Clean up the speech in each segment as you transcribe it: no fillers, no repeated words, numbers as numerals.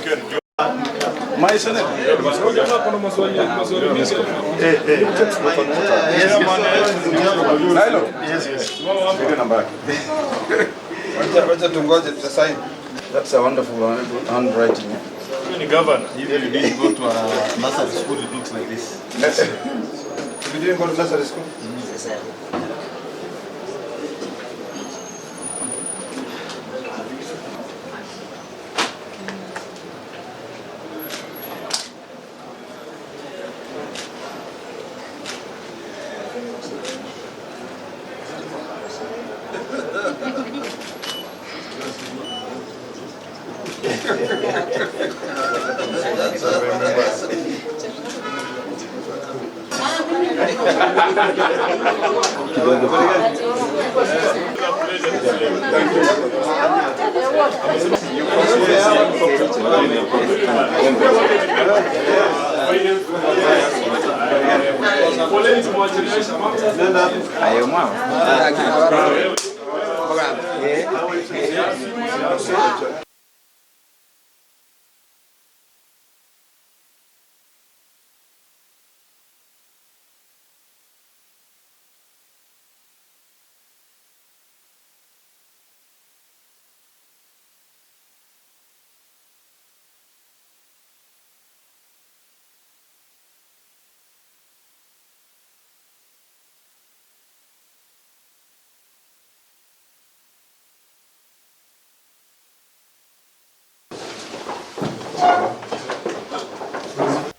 My Senate. That's a wonderful handwriting. Governor, if you didn't go to a nursery school, it looks like this. You didn't go to nursery school?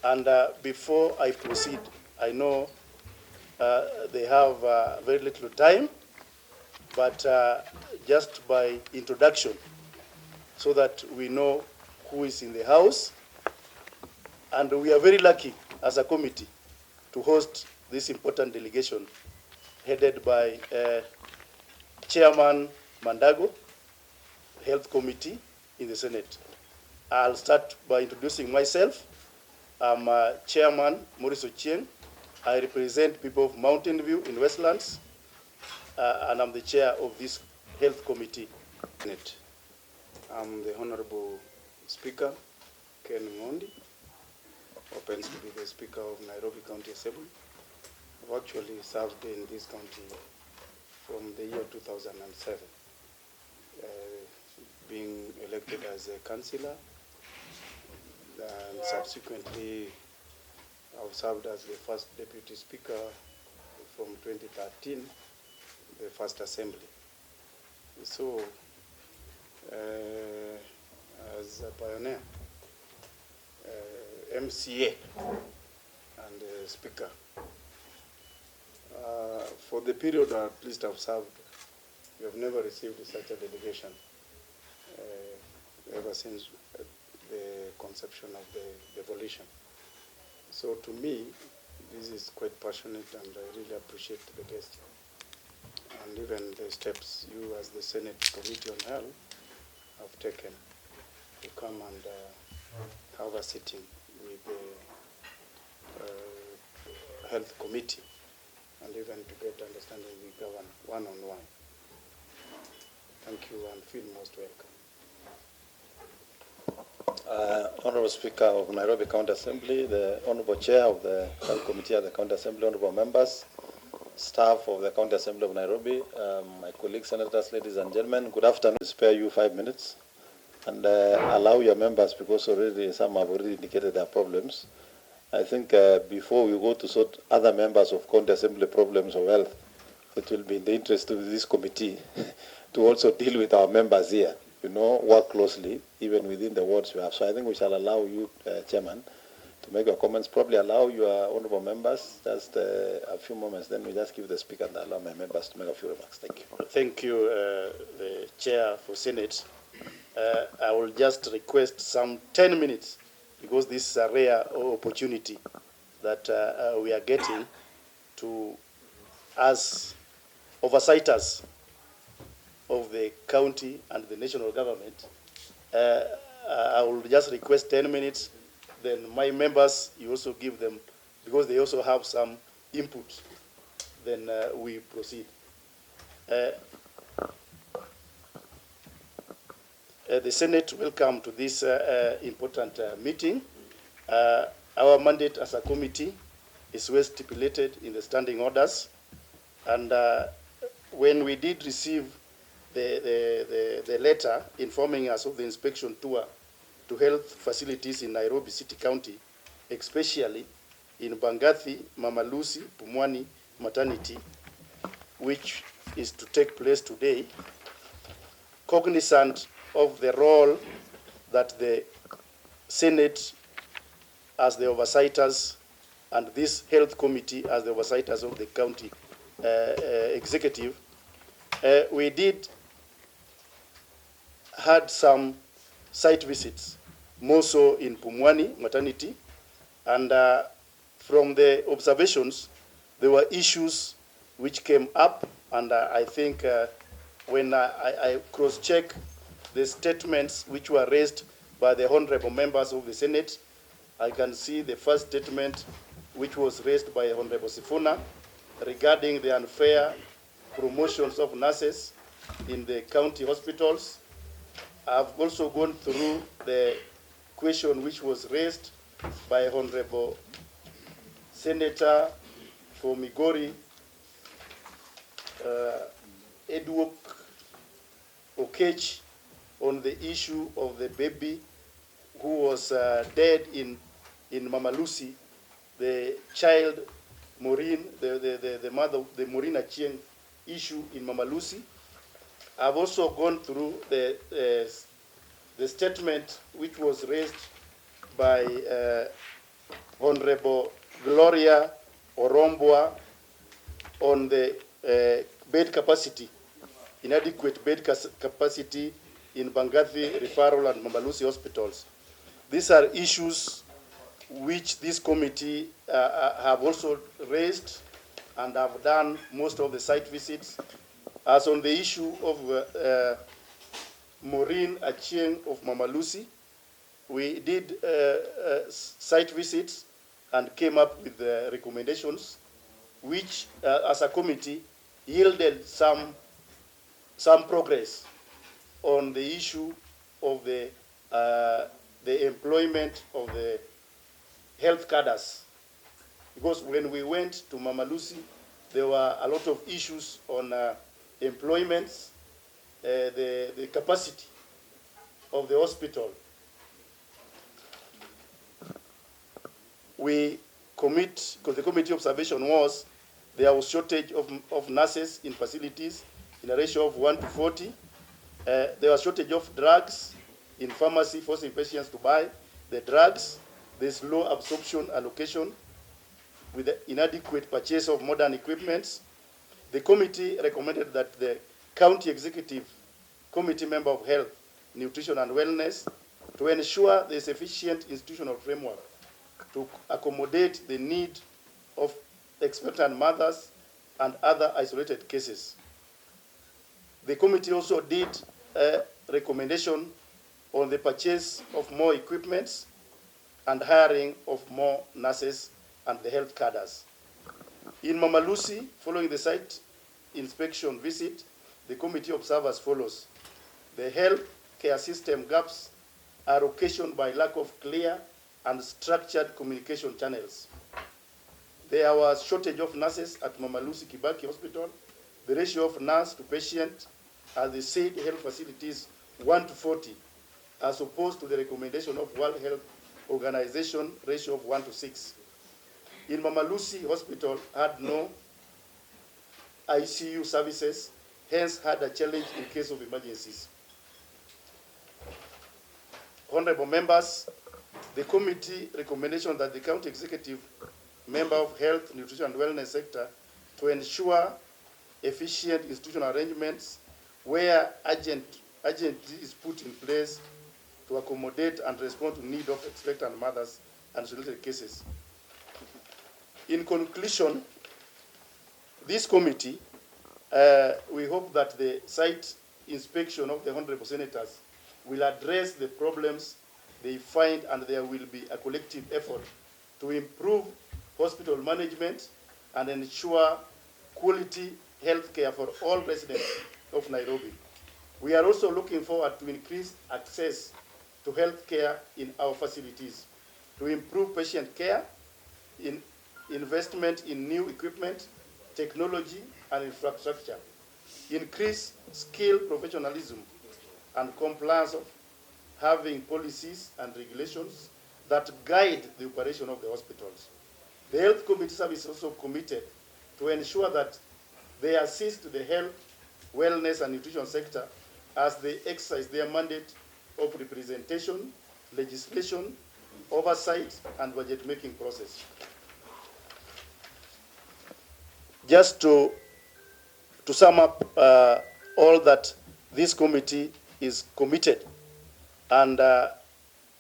And before I proceed, I know they have very little time, but just by introduction, so that we know who is in the house. And we are very lucky as a committee to host this important delegation headed by Chairman Mandago, Health Committee in the Senate. I'll start by introducing myself. I'm Chairman Maurice Ochieng. I represent people of Mountain View in Westlands, and I'm the chair of this Health Committee. I'm the Honorable Speaker, Ken Ngondi, happens to be the Speaker of Nairobi County Assembly. I've actually served in this county from the year 2007, being elected as a councillor, and subsequently I've served as the first Deputy Speaker from 2013, the first Assembly. So, as a pioneer, MCA and Speaker, for the period at least I've served, we have never received such a delegation ever since the conception of the devolution. So to me, this is quite passionate, and I really appreciate the gesture. And even the steps you as the Senate Committee on Health have taken to come and have a sitting with the Health Committee, and even to get understanding we govern one-on-one. Thank you, and feel most welcome. Honorable Speaker of Nairobi County Assembly, the Honorable Chair of the Health Committee of the County Assembly, Honorable Members, staff of the County Assembly of Nairobi, my colleagues, senators, ladies and gentlemen, good afternoon. Spare you 5 minutes and allow your members, because already some have already indicated their problems. I think before we go to sort other members of County Assembly problems of health, it will be in the interest of this committee to also deal with our members here, you know, work closely, even within the wards we have. So I think we shall allow you, Chairman, to make your comments. Probably allow your honorable members just a few moments, then we just give the Speaker and allow my members to make a few remarks. Thank you. Thank you, the Chair for Senate. I will just request some 10 minutes, because this is a rare opportunity that we are getting to, as oversights of the county and the national government. I will just request 10 minutes. Then my members, you also give them, because they also have some input. Then we proceed. the Senate, welcome to this important meeting. Our mandate as a committee is well stipulated in the standing orders, and when we did receive the letter informing us of the inspection tour to health facilities in Nairobi City County, especially in Bangathi, Mama Lucy, Pumwani Maternity, which is to take place today, cognizant of the role that the Senate as the oversights and this health committee as the oversights of the county executive, we did had some site visits, more so in Pumwani Maternity, and from the observations, there were issues which came up, and I think when I cross-check the statements which were raised by the honorable members of the Senate, I can see the first statement which was raised by Honorable Sifuna regarding the unfair promotions of nurses in the county hospitals. I've also gone through the question which was raised by Honorable Senator for Migori, Edwok Okech, on the issue of the baby who was dead in Mama Lucy, the child Maureen, the mother, the Maureen Achieng issue in Mama Lucy. I've also gone through the statement which was raised by Honorable Gloria Oromboa on the bed capacity, inadequate bed capacity in Bangathi Referral and Mama Lucy hospitals. These are issues which this committee have also raised, and have done most of the site visits. As on the issue of Maureen Achieng of Mama Lucy, we did site visits and came up with recommendations, which as a committee yielded some progress on the issue of the employment of the health cadres. Because when we went to Mama Lucy, there were a lot of issues on employment, the capacity of the hospital. We commit, because the committee observation was there was shortage of nurses in facilities in a ratio of 1 to 40. There was shortage of drugs in pharmacy, forcing patients to buy the drugs. There's low absorption allocation with the inadequate purchase of modern equipment. The committee recommended that the county executive committee member of health, nutrition and wellness to ensure there is efficient institutional framework to accommodate the need of expectant mothers and other isolated cases. The committee also did a recommendation on the purchase of more equipment and hiring of more nurses and the health cadres. In Mama Lucy, following the site inspection visit, the committee observed as follows. The health care system gaps are occasioned by lack of clear and structured communication channels. There was shortage of nurses at Mama Lucy Kibaki Hospital. The ratio of nurse to patient at the said health facilities 1 to 40, as opposed to the recommendation of World Health Organization ratio of 1 to 6. In Mama Lucy Hospital had no ICU services, hence had a challenge in case of emergencies. Honorable members, the committee recommendation that the county executive member of health, nutrition and wellness sector to ensure efficient institutional arrangements where urgent is put in place to accommodate and respond to need of expectant mothers and related cases. In conclusion, this committee, we hope that the site inspection of the honorable senators will address the problems they find, and there will be a collective effort to improve hospital management and ensure quality health care for all residents of Nairobi. We are also looking forward to increase access to health care in our facilities, to improve patient care, in investment in new equipment, technology, and infrastructure, increase skill professionalism and compliance of having policies and regulations that guide the operation of the hospitals. The Health Committee Service is also committed to ensure that they assist the health, wellness, and nutrition sector as they exercise their mandate of representation, legislation, oversight, and budget-making process. Just to sum up all that this committee is committed, and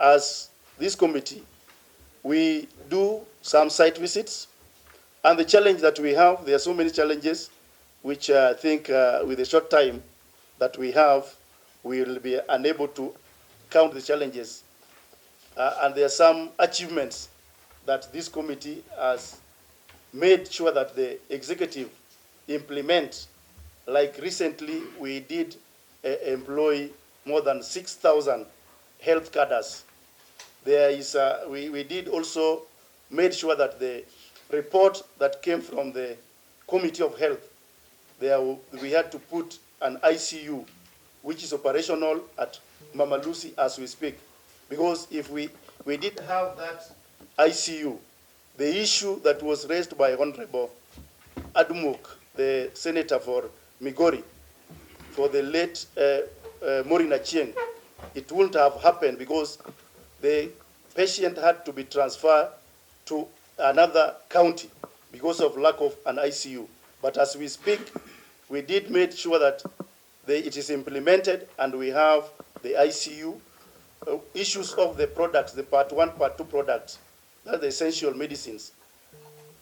as this committee, we do some site visits, and the challenge that we have, there are so many challenges, which I think with the short time that we have, we will be unable to count the challenges. And there are some achievements that this committee has made sure that the executive implement. Like recently, we did employ more than 6,000 health cadres. There is, we did also made sure that the report that came from the Committee of Health, there we had to put an ICU, which is operational at Mama Lucy as we speak. Because if we did have that ICU, the issue that was raised by Honorable Adumuk, the senator for Migori, for the late Maureen Achieng, it wouldn't have happened because the patient had to be transferred to another county because of lack of an ICU. But as we speak, we did make sure that it is implemented and we have the ICU. Issues of the products, the Part 1, Part 2 products, that's the essential medicines.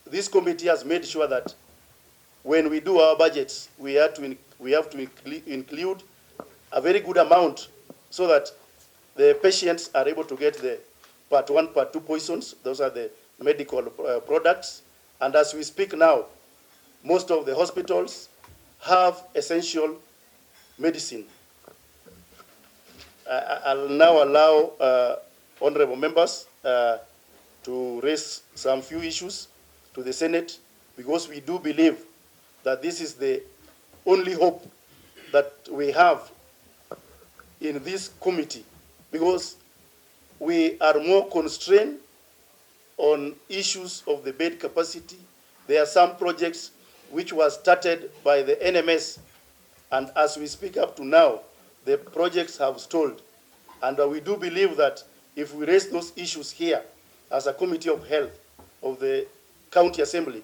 This committee has made sure that when we do our budgets, we have to include a very good amount so that the patients are able to get the Part 1, Part 2 poisons. Those are the medical products. And as we speak now, most of the hospitals have essential medicine. I'll now allow honorable members to raise some few issues to the Senate, because we do believe that this is the only hope that we have in this committee, because we are more constrained on issues of the bed capacity. There are some projects which were started by the NMS, and as we speak up to now, the projects have stalled. And we do believe that if we raise those issues here as a Committee of Health of the County Assembly,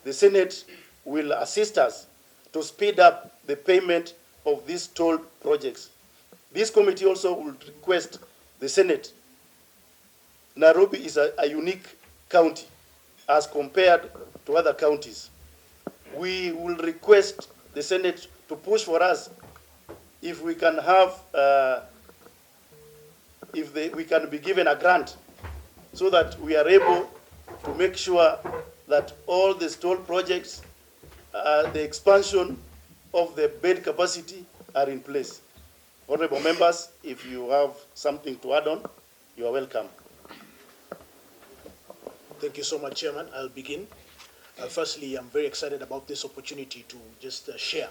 the Senate will assist us to speed up the payment of these stalled projects. This committee also will request the Senate. Nairobi is a unique county as compared to other counties. We will request the Senate to push for us if we can have, we can be given a grant so that we are able to make sure that all the stalled projects, the expansion of the bed capacity are in place. Honorable members, if you have something to add on, you are welcome. Thank you so much, Chairman. I'll begin. Firstly, I'm very excited about this opportunity to just share.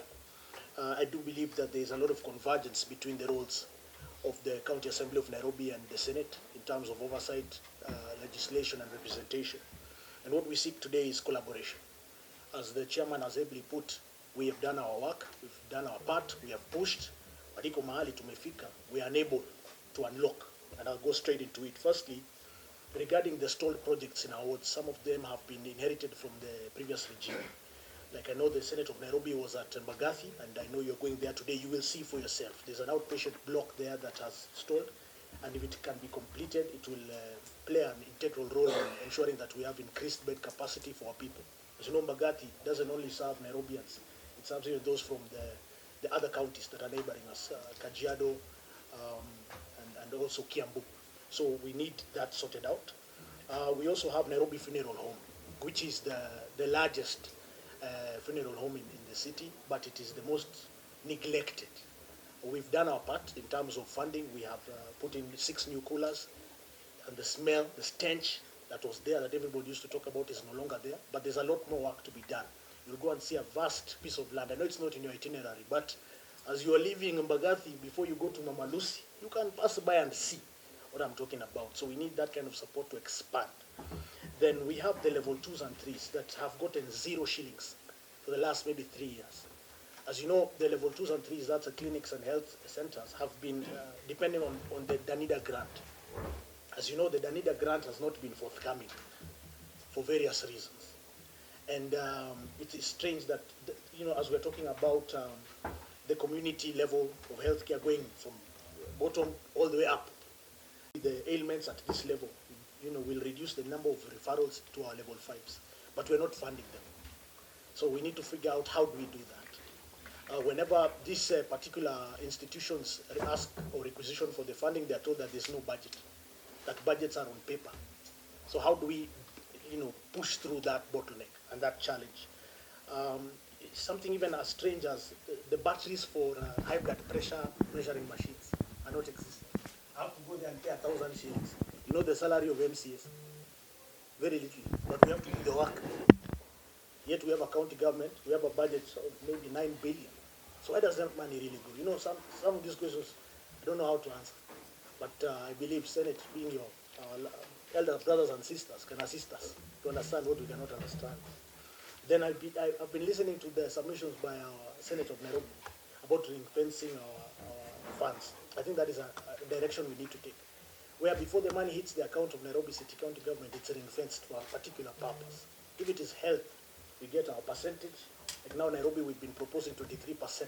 I do believe that there is a lot of convergence between the roles of the County Assembly of Nairobi and the Senate in terms of oversight, legislation, and representation. And what we seek today is collaboration. As the chairman has ably put, we have done our work, we've done our part, we have pushed, but iko mahali tumefika, we are unable to unlock. And I'll go straight into it. Firstly, regarding the stalled projects in our wards, some of them have been inherited from the previous regime. Like I know the Senate of Nairobi was at Mbagathi, and I know you're going there today. You will see for yourself. There's an outpatient block there that has stalled, and if it can be completed, it will play an integral role in ensuring that we have increased bed capacity for our people. As you know, Mbagathi doesn't only serve Nairobians, it serves even those from the other counties that are neighboring us, Kajiado, and also Kiambu. So we need that sorted out. We also have Nairobi Funeral Home, which is the largest funeral home in the city, but it is the most neglected. We've done our part in terms of funding. We have put in 6 new coolers, and the smell, the stench that was there that everybody used to talk about is no longer there, but there's a lot more work to be done. You'll go and see a vast piece of land. I know it's not in your itinerary, but as you are leaving Mbagathi, before you go to Mama Lucy, you can pass by and see what I'm talking about. So we need that kind of support to expand. Then we have the level 2s and 3s that have gotten 0 shillings for the last maybe 3 years. As you know, the level 2s and 3s, that's the clinics and health centers, have been depending on the Danida grant. As you know, the Danida grant has not been forthcoming for various reasons. And it is strange that, as we're talking about the community level of healthcare going from bottom all the way up, the ailments at this level, will reduce the number of referrals to our level 5s, but we're not funding them. So we need to figure out how do we do that. Whenever these particular institutions ask or requisition for the funding, they're told that there's no budget, that budgets are on paper. So how do we, push through that bottleneck and that challenge? Something even as strange as the batteries for high blood pressure measuring machines are not existing. I have to go there and pay 1,000 shillings. You know the salary of MCS? Very little, but we have to do the work. Yet we have a county government, we have a budget of maybe 9 billion. So why does that money really go? Some of these questions I don't know how to answer. But I believe Senate, being your elder brothers and sisters, can assist us to understand what we cannot understand. Then I've been listening to the submissions by our Senate of Nairobi about ring fencing our funds. I think that is a direction we need to take, where before the money hits the account of Nairobi City County Government, it's ring fenced for a particular purpose. If it is health, we get our percentage. Like now Nairobi, we've been proposing 23%, so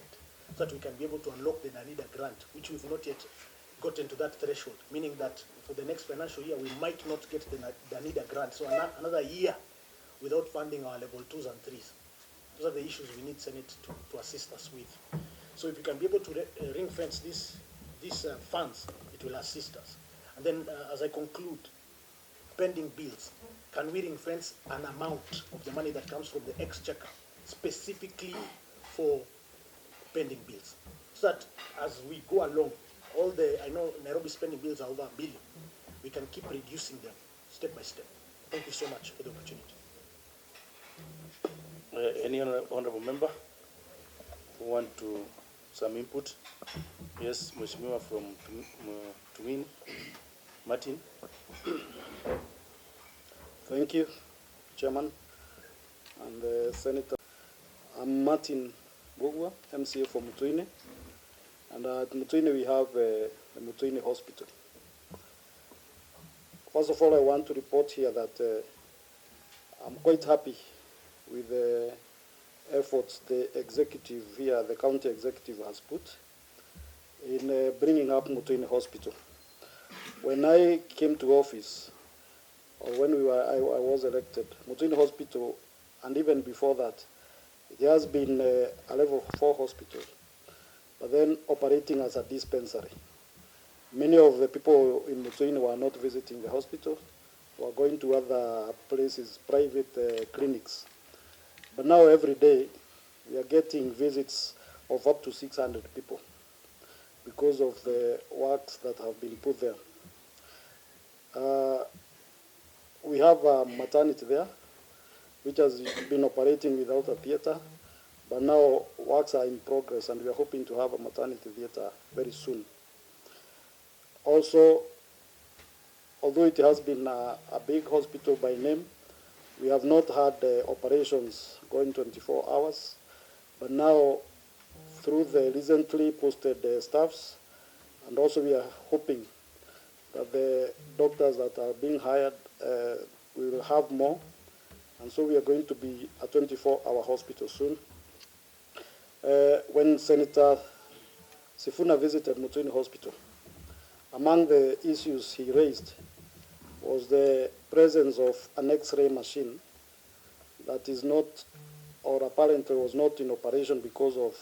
that we can be able to unlock the Danida grant, which we've not yet gotten to that threshold, meaning that for the next financial year, we might not get the Danida grant. So another year without funding our level 2s and 3s. Those are the issues we need Senate to assist us with. So if we can be able to ring fence these funds, it will assist us. And then as I conclude, pending bills, can we ring fence an amount of the money that comes from the exchequer specifically for pending bills? So that as we go along, I know Nairobi spending bills are over $1 billion. We can keep reducing them step by step. Thank you so much for the opportunity. Any honorable member who want to some input? Yes, Mheshimiwa from Tumin, Martin. Thank you, Chairman and Senator. I'm Martin Bogwa, MCA for Mutuine. And at Mutuine we have the Mutuine Hospital. First of all, I want to report here that I'm quite happy with the efforts the executive here, the county executive has put in bringing up Mutuine Hospital. When I came to office, or when I was elected, Mutuine Hospital, and even before that, it has been a level 4 hospital, but then operating as a dispensary. Many of the people in Mutuine were not visiting the hospital, were going to other places, private clinics. But now every day, we are getting visits of up to 600 people because of the works that have been put there. We have a maternity there, which has been operating without a theater, but now works are in progress, and we are hoping to have a maternity theater very soon. Also, although it has been a big hospital by name, we have not had operations going 24 hours, but now through the recently posted staffs, and also we are hoping that the doctors that are being hired we will have more, and so we are going to be a 24-hour hospital soon. When Senator Sifuna visited Mutuine Hospital, among the issues he raised was the presence of an X-ray machine that is not, or apparently was not in operation because of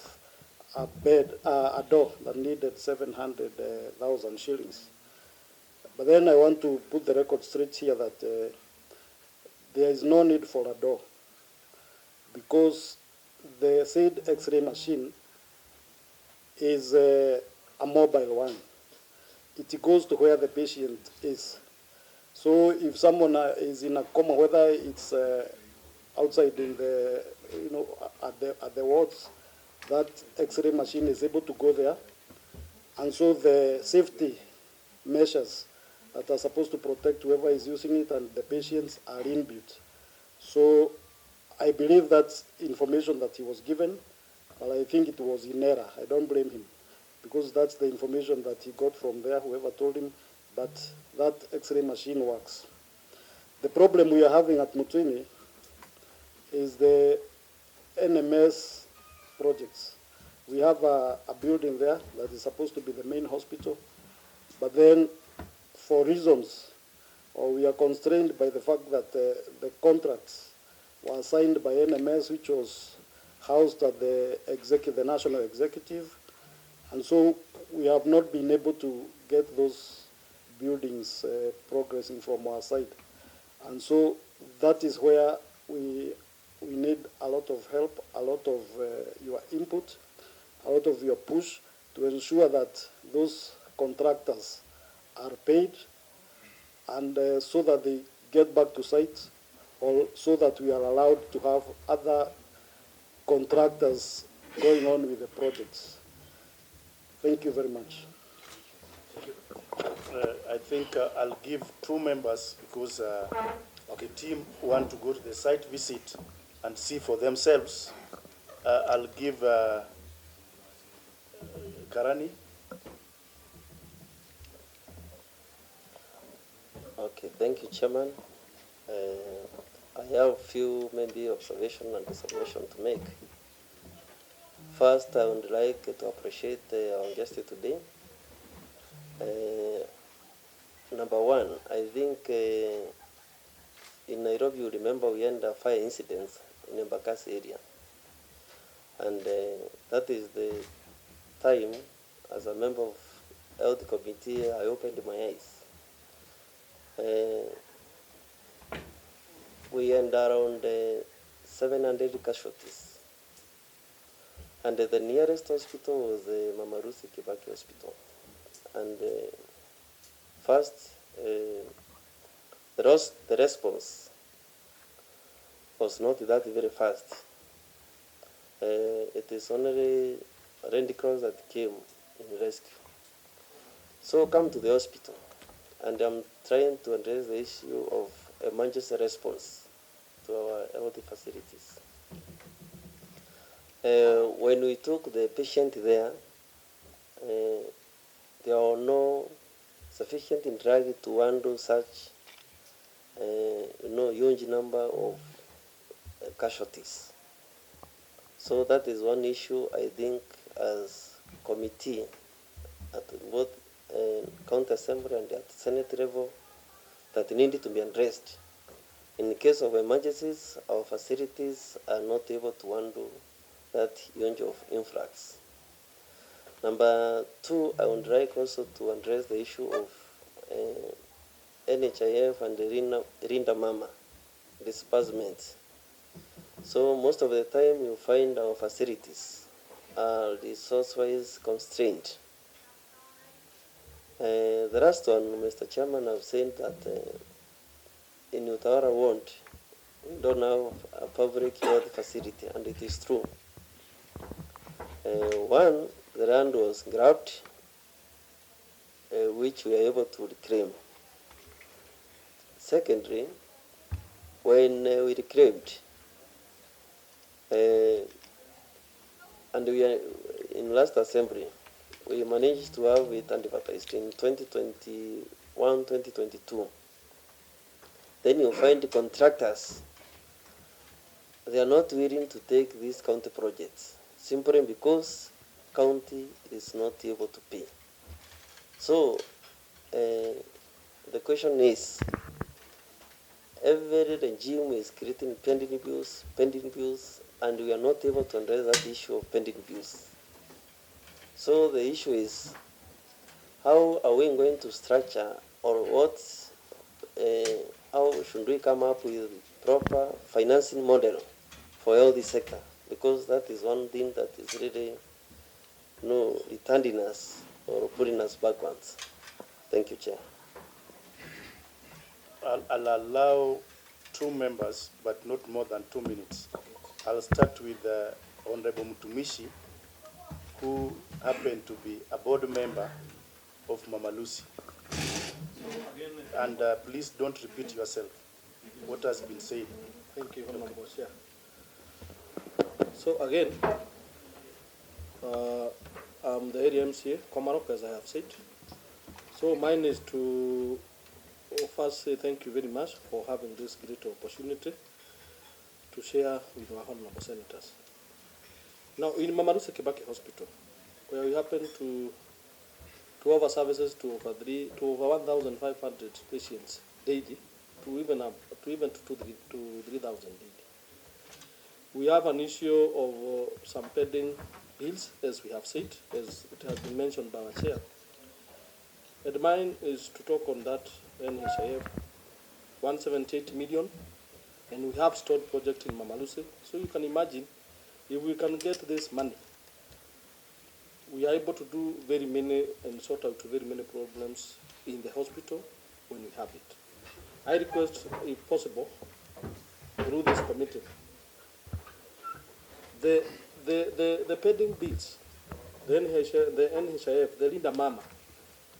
a door that needed 700,000 shillings. But then I want to put the record straight here that there is no need for a door, because the said X-ray machine is a mobile one. It goes to where the patient is. So if someone is in a coma, whether it's outside in the, at the wards, that X-ray machine is able to go there. And so the safety measures that are supposed to protect whoever is using it and the patients are inbuilt. So I believe that's information that he was given, but I think it was in error. I don't blame him, because that's the information that he got from there, whoever told him, but that X-ray machine works. The problem we are having at Mutwini is the NMS projects. We have a building there that is supposed to be the main hospital, but then for reasons, or we are constrained by the fact that the contracts were signed by NMS, which was housed at the national executive, and so we have not been able to get those buildings progressing from our side. And so that is where we need a lot of help, a lot of your input, a lot of your push to ensure that those contractors are paid, and so that they get back to site, or so that we are allowed to have other contractors going on with the projects. Thank you very much. I think I'll give 2 members, because the team want to go to the site visit and see for themselves. I'll give Karani. Okay, thank you, Chairman. I have a few maybe observation and observation to make. First, I would like to appreciate our guest today. Number one, I think in Nairobi, you remember we had a fire incident in Embakasi area. And that is the time, as a member of health committee, I opened my eyes. We had around 700 casualties. And the nearest hospital was the Mama Rusi Kibaki Hospital. And first, the response was not that very fast. It is only Red Cross that came in rescue. So come to the hospital, and I'm trying to address the issue of emergency response to our health facilities. When we took the patient there, there are no sufficient drug to handle such huge number of casualties. So that is one issue, I think, as committee at both county assembly and at Senate level, that needed to be addressed. In the case of emergencies, our facilities are not able to handle that huge of influx. Number two, I would like also to address the issue of NHIF and the Rinda Mama disbursement. So most of the time you find our facilities are resource-wise constrained. The last one, Mr. Chairman, I've said that in Utawara Ward, we don't have a public health facility, and it is true. One, the land was grabbed, which we are able to reclaim. Secondly, when we reclaimed, and we are in last assembly, we managed to have it advertised in 2021, 2022. Then you find the contractors, they are not willing to take these county projects, simply because county is not able to pay. So the question is, every regime is creating pending bills, and we are not able to address that issue of pending bills. So the issue is, how are we going to structure, or what, how should we come up with proper financing model for all this sector? Because that is one thing that is really retarding us or putting us backwards. Thank you, Chair. I'll allow 2 members, but not more than 2 minutes. I'll start with Honorable Mutumishi, who happened to be a board member of Mama Lucy. And please don't repeat yourself. What has been said? Thank you, Honorable Chair. So again, I'm the area MCA, Komarok, as I have said. So mine is to first say thank you very much for having this great opportunity to share with our honorable senators. Now, in Mama Lucy Kibaki Hospital, where we happen to offer services to over 1,500 patients daily, to even 3,000 daily. We have an issue of some pending bills, as we have said, as it has been mentioned by our chair. And mine is to talk on that NHIF 178 million, and we have stored project in Mama Lucy. So you can imagine, if we can get this money, we are able to do very many and sort out very many problems in the hospital when we have it. I request, if possible, through this committee, the pending bills, the NHIF, the Linda Mama,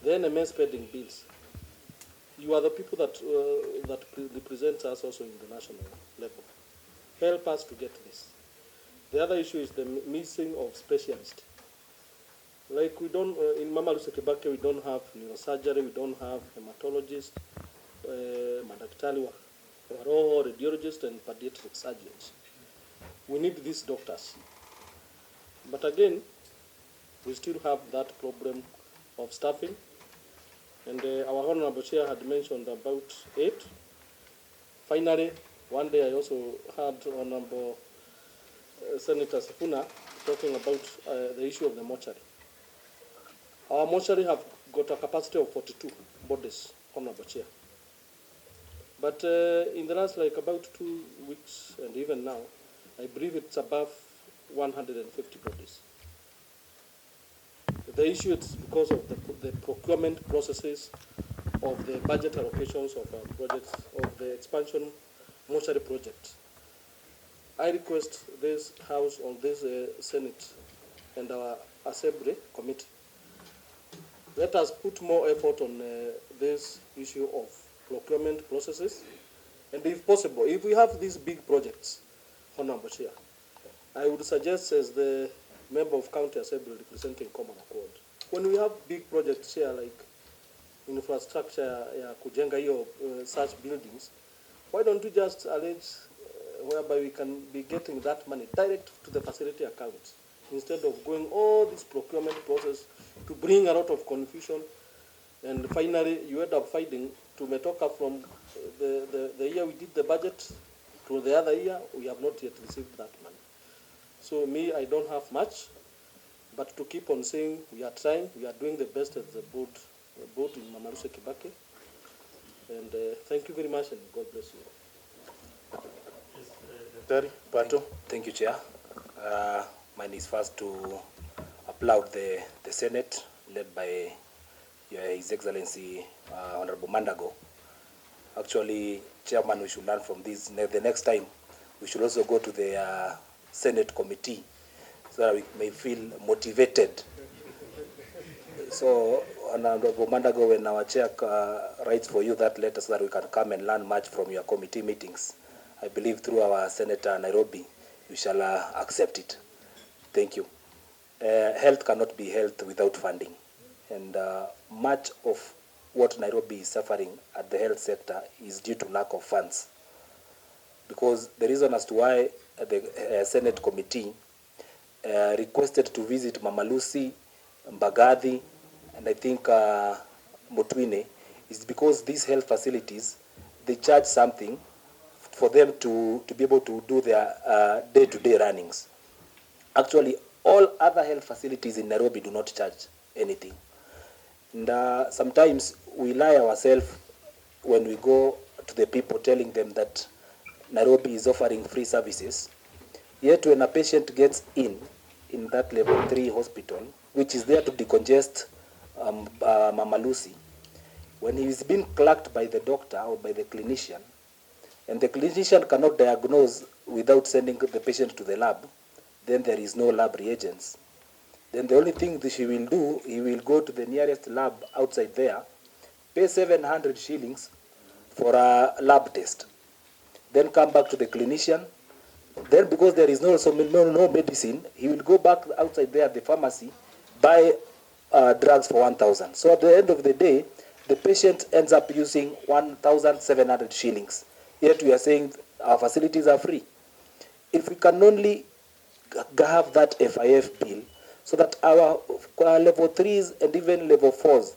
the NMS pending bills, you are the people that represent us also in the national level. Help us to get this. The other issue is the missing of specialists. Like we don't, in Mama Lucy Kibaki, we don't have neurosurgery, we don't have hematologists, madaktari wa roho, radiologists, and pediatric surgeons. We need these doctors. But again, we still have that problem of staffing. And our Honorable Chair had mentioned about 8. Finally, one day I also heard Honorable Senator Sifuna talking about the issue of the mortuary. Our mortuary have got a capacity of 42 bodies, Honorable Chair. But in the last about 2 weeks and even now, I believe it's above 150 bodies. The issue is because of the procurement processes of the budget allocations of our projects, of the expansion mortuary project. I request this House or this Senate and our Assembly Committee, let us put more effort on this issue of procurement processes. And if possible, if we have these big projects, Honorable Chair, I would suggest, as the member of County Assembly representing Common Accord, when we have big projects here like infrastructure, kujenga hiyo such buildings, why don't we just arrange whereby we can be getting that money direct to the facility accounts instead of going all this procurement process to bring a lot of confusion, and finally you end up finding tumetoka from the year we did the budget to the other year, we have not yet received that money. So me, I don't have much, but to keep on saying we are trying, we are doing the best as the board in Mama Lucy Kibaki. And thank you very much, and God bless you. Pato. Thank you, Chair. Mine is first to applaud the Senate, led by His Excellency Honorable Mandago. Actually, Chairman, we should learn from this. The next time, we should also go to the Senate committee so that we may feel motivated. So, Honorable Mandago, when our chair writes for you that letter so that we can come and learn much from your committee meetings, I believe through our Senator Nairobi, you shall accept it. Thank you. Health cannot be health without funding. And much of what Nairobi is suffering at the health sector is due to lack of funds. Because the reason as to why the Senate committee requested to visit Mama Lucy, Mbagathi, and I think Mutwine, is because these health facilities, they charge something for them to be able to do their day-to-day runnings. Actually, all other health facilities in Nairobi do not charge anything. And sometimes we lie ourselves when we go to the people telling them that Nairobi is offering free services. Yet when a patient gets in that level 3 hospital, which is there to decongest Mama Lucy, when he is being clerked by the doctor or by the clinician, and the clinician cannot diagnose without sending the patient to the lab, then there is no lab reagents. Then the only thing that he will do, he will go to the nearest lab outside there, pay 700 shillings for a lab test, then come back to the clinician. Then because there is no medicine, he will go back outside there at the pharmacy, buy drugs for 1,000. So at the end of the day, the patient ends up using 1,700 shillings. Yet we are saying our facilities are free. If we can only have that FIF bill, so that our level 3s and even level 4s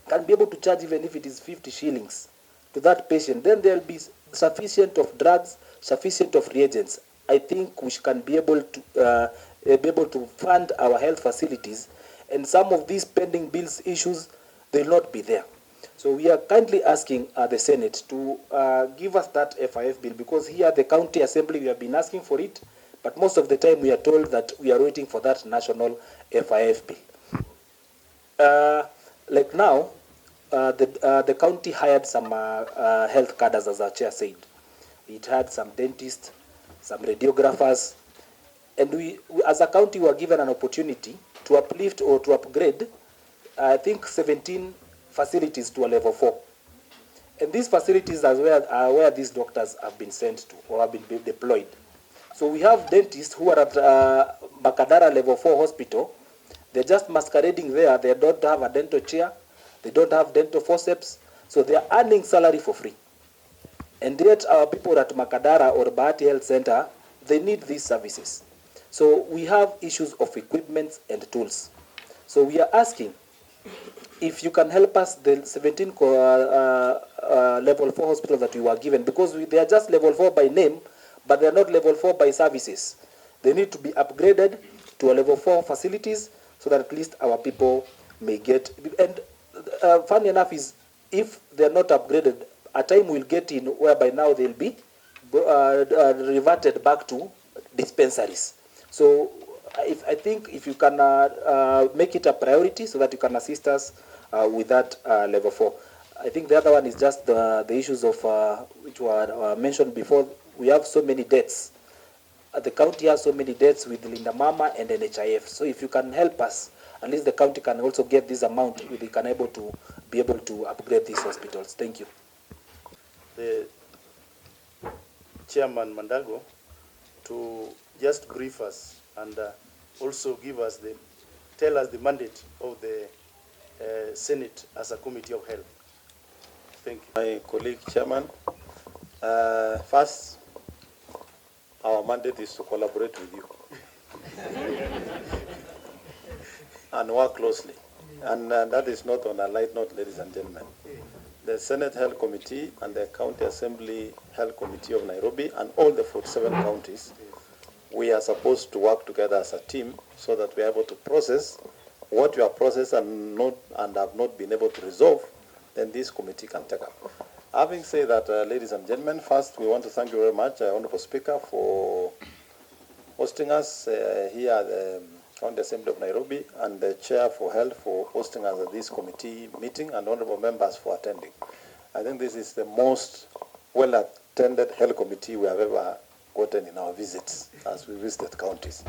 can be able to charge, even if it is 50 shillings to that patient, then there will be sufficient of drugs, sufficient of reagents. I think we can be able to fund our health facilities, and some of these pending bills issues, they will not be there. So we are kindly asking the Senate to give us that FIF bill, because here at the county assembly we have been asking for it, but most of the time we are told that we are waiting for that national FIF bill. Like now, the county hired some health cadres, as our chair said. It had some dentists, some radiographers, and we as a county were given an opportunity to uplift or to upgrade, I think 17 facilities to a level 4. And these facilities are where these doctors have been sent to or have been deployed. So we have dentists who are at Bakadara level 4 hospital. They're just masquerading there. They don't have a dental chair. They don't have dental forceps. So they are earning salary for free. And yet our people at Makadara or Bahati Health Center, they need these services. So we have issues of equipment and tools. So we are asking if you can help us, the 17 level 4 hospitals that we were given, because they are just level 4 by name, but they are not level 4 by services. They need to be upgraded to a level 4 facilities so that at least our people may get. And funny enough is, if they are not upgraded, a time will get in whereby now they'll be reverted back to dispensaries. So I think if you can make it a priority so that you can assist us with that level 4. I think the other one is just the issues of which were mentioned before. We have so many debts. The county has so many debts with Linda Mama and NHIF. So if you can help us, at least the county can also get this amount. We can be able to upgrade these hospitals. Thank you. The Chairman Mandago to just brief us and also tell us the mandate of the Senate as a Committee of Health. Thank you. My colleague Chairman, first, our mandate is to collaborate with you and work closely. And that is not on a light note, ladies and gentlemen. The Senate Health Committee and the County Assembly Health Committee of Nairobi and all the 47 counties, we are supposed to work together as a team so that we are able to process what you have processed and have not been able to resolve, then this committee can take up. Having said that, ladies and gentlemen, first we want to thank you very much, Honorable Speaker, for hosting us here at the County Assembly of Nairobi, and the Chair for Health for hosting us at this committee meeting, and honorable members for attending. I think this is the most well-attended health committee we have ever gotten in our visits as we visited counties.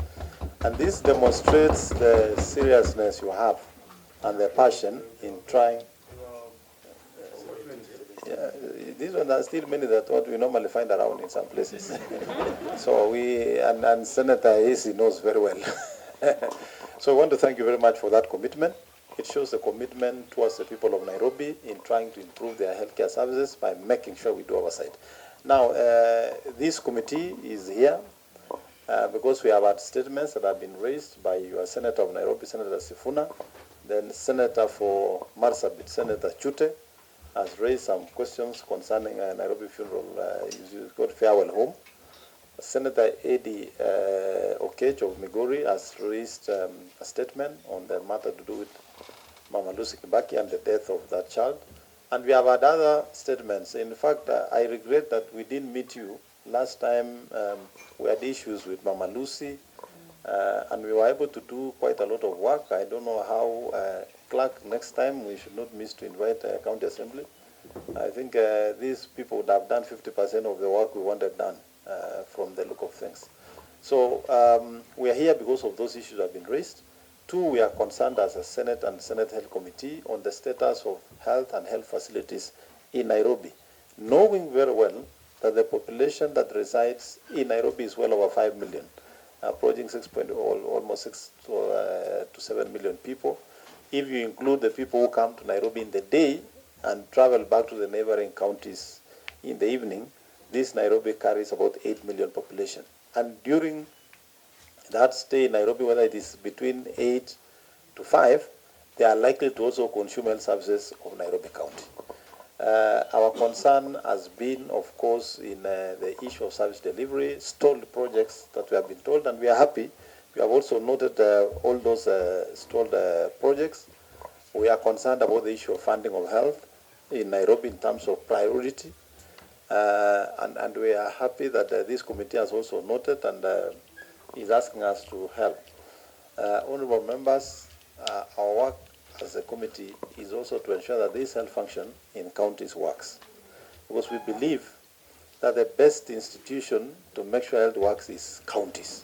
And this demonstrates the seriousness you have and the passion in trying. These ones are still many that what we normally find around in some places. So and Senator Isi knows very well. So I want to thank you very much for that commitment. It shows the commitment towards the people of Nairobi in trying to improve their healthcare services by making sure we do our side. Now, this committee is here because we have had statements that have been raised by your Senator of Nairobi, Senator Sifuna, then Senator for Marsabit, Senator Chute, has raised some questions concerning Nairobi Funeral, called Farewell Home. Senator Eddie Okech of Migori has raised a statement on the matter to do with Mama Lucy Kibaki and the death of that child. And we have had other statements. In fact, I regret that we didn't meet you. Last time we had issues with Mama Lucy And we were able to do quite a lot of work. I don't know how, clerk, next time we should not miss to invite county assembly. I think these people would have done 50% of the work we wanted done from the look of things. So we are here because of those issues that have been raised. Two, we are concerned as a Senate and Senate Health Committee on the status of health and health facilities in Nairobi, knowing very well that the population that resides in Nairobi is well over 5 million, approaching almost 6 to 7 million people. If you include the people who come to Nairobi in the day and travel back to the neighboring counties in the evening, this Nairobi carries about 8 million population. And during that stay in Nairobi, whether it is between 8 to 5, they are likely to also consume health services of Nairobi County. Our concern has been, of course, in the issue of service delivery, stalled projects that we have been told, and we are happy. We have also noted all those stalled projects. We are concerned about the issue of funding of health in Nairobi in terms of priority. And we are happy that this committee has also noted and is asking us to help. Honorable members, our work as a committee is also to ensure that this health function in counties works. Because we believe that the best institution to make sure health works is counties.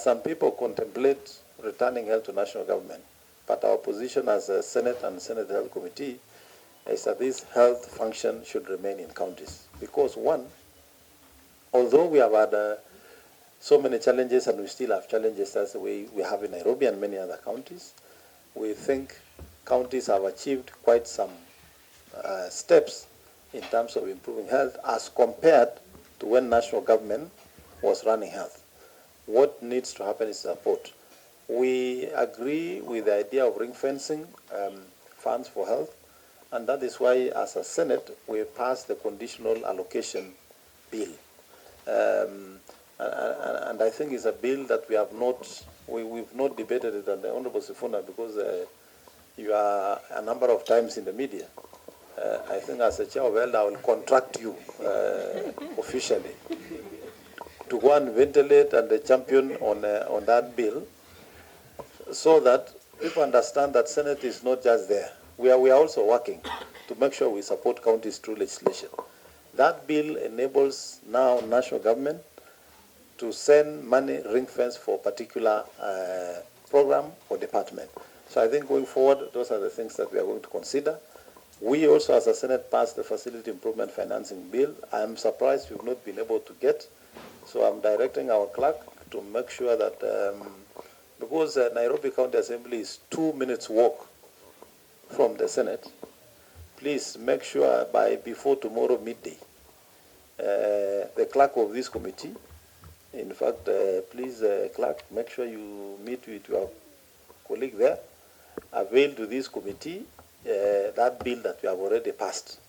Some people contemplate returning health to national government, but our position as a Senate and Senate Health Committee is that this health function should remain in counties. Because one, although we have had so many challenges and we still have challenges as the way we have in Nairobi and many other counties, we think counties have achieved quite some steps in terms of improving health as compared to when national government was running health. What needs to happen is support. We agree with the idea of ring fencing funds for health, and that is why as a Senate we passed the conditional allocation bill. And I think it's a bill that we have not, we've not debated it on the Honorable Sifuna because you are a number of times in the media. I think as a chair of ELDA, I will contract you officially to go and ventilate and the champion on that bill so that people understand that Senate is not just there. We are also working to make sure we support counties through legislation. That bill enables now national government to send money ring fence for a particular program or department. So I think going forward, those are the things that we are going to consider. We also as a Senate passed the Facility Improvement Financing Bill. I am surprised we've not been able to get. So I'm directing our clerk to make sure that, because Nairobi County Assembly is 2 minutes walk from the Senate, please make sure before tomorrow midday, the clerk of this committee, in fact, please, clerk, make sure you meet with your colleague there, avail to this committee that bill that we have already passed,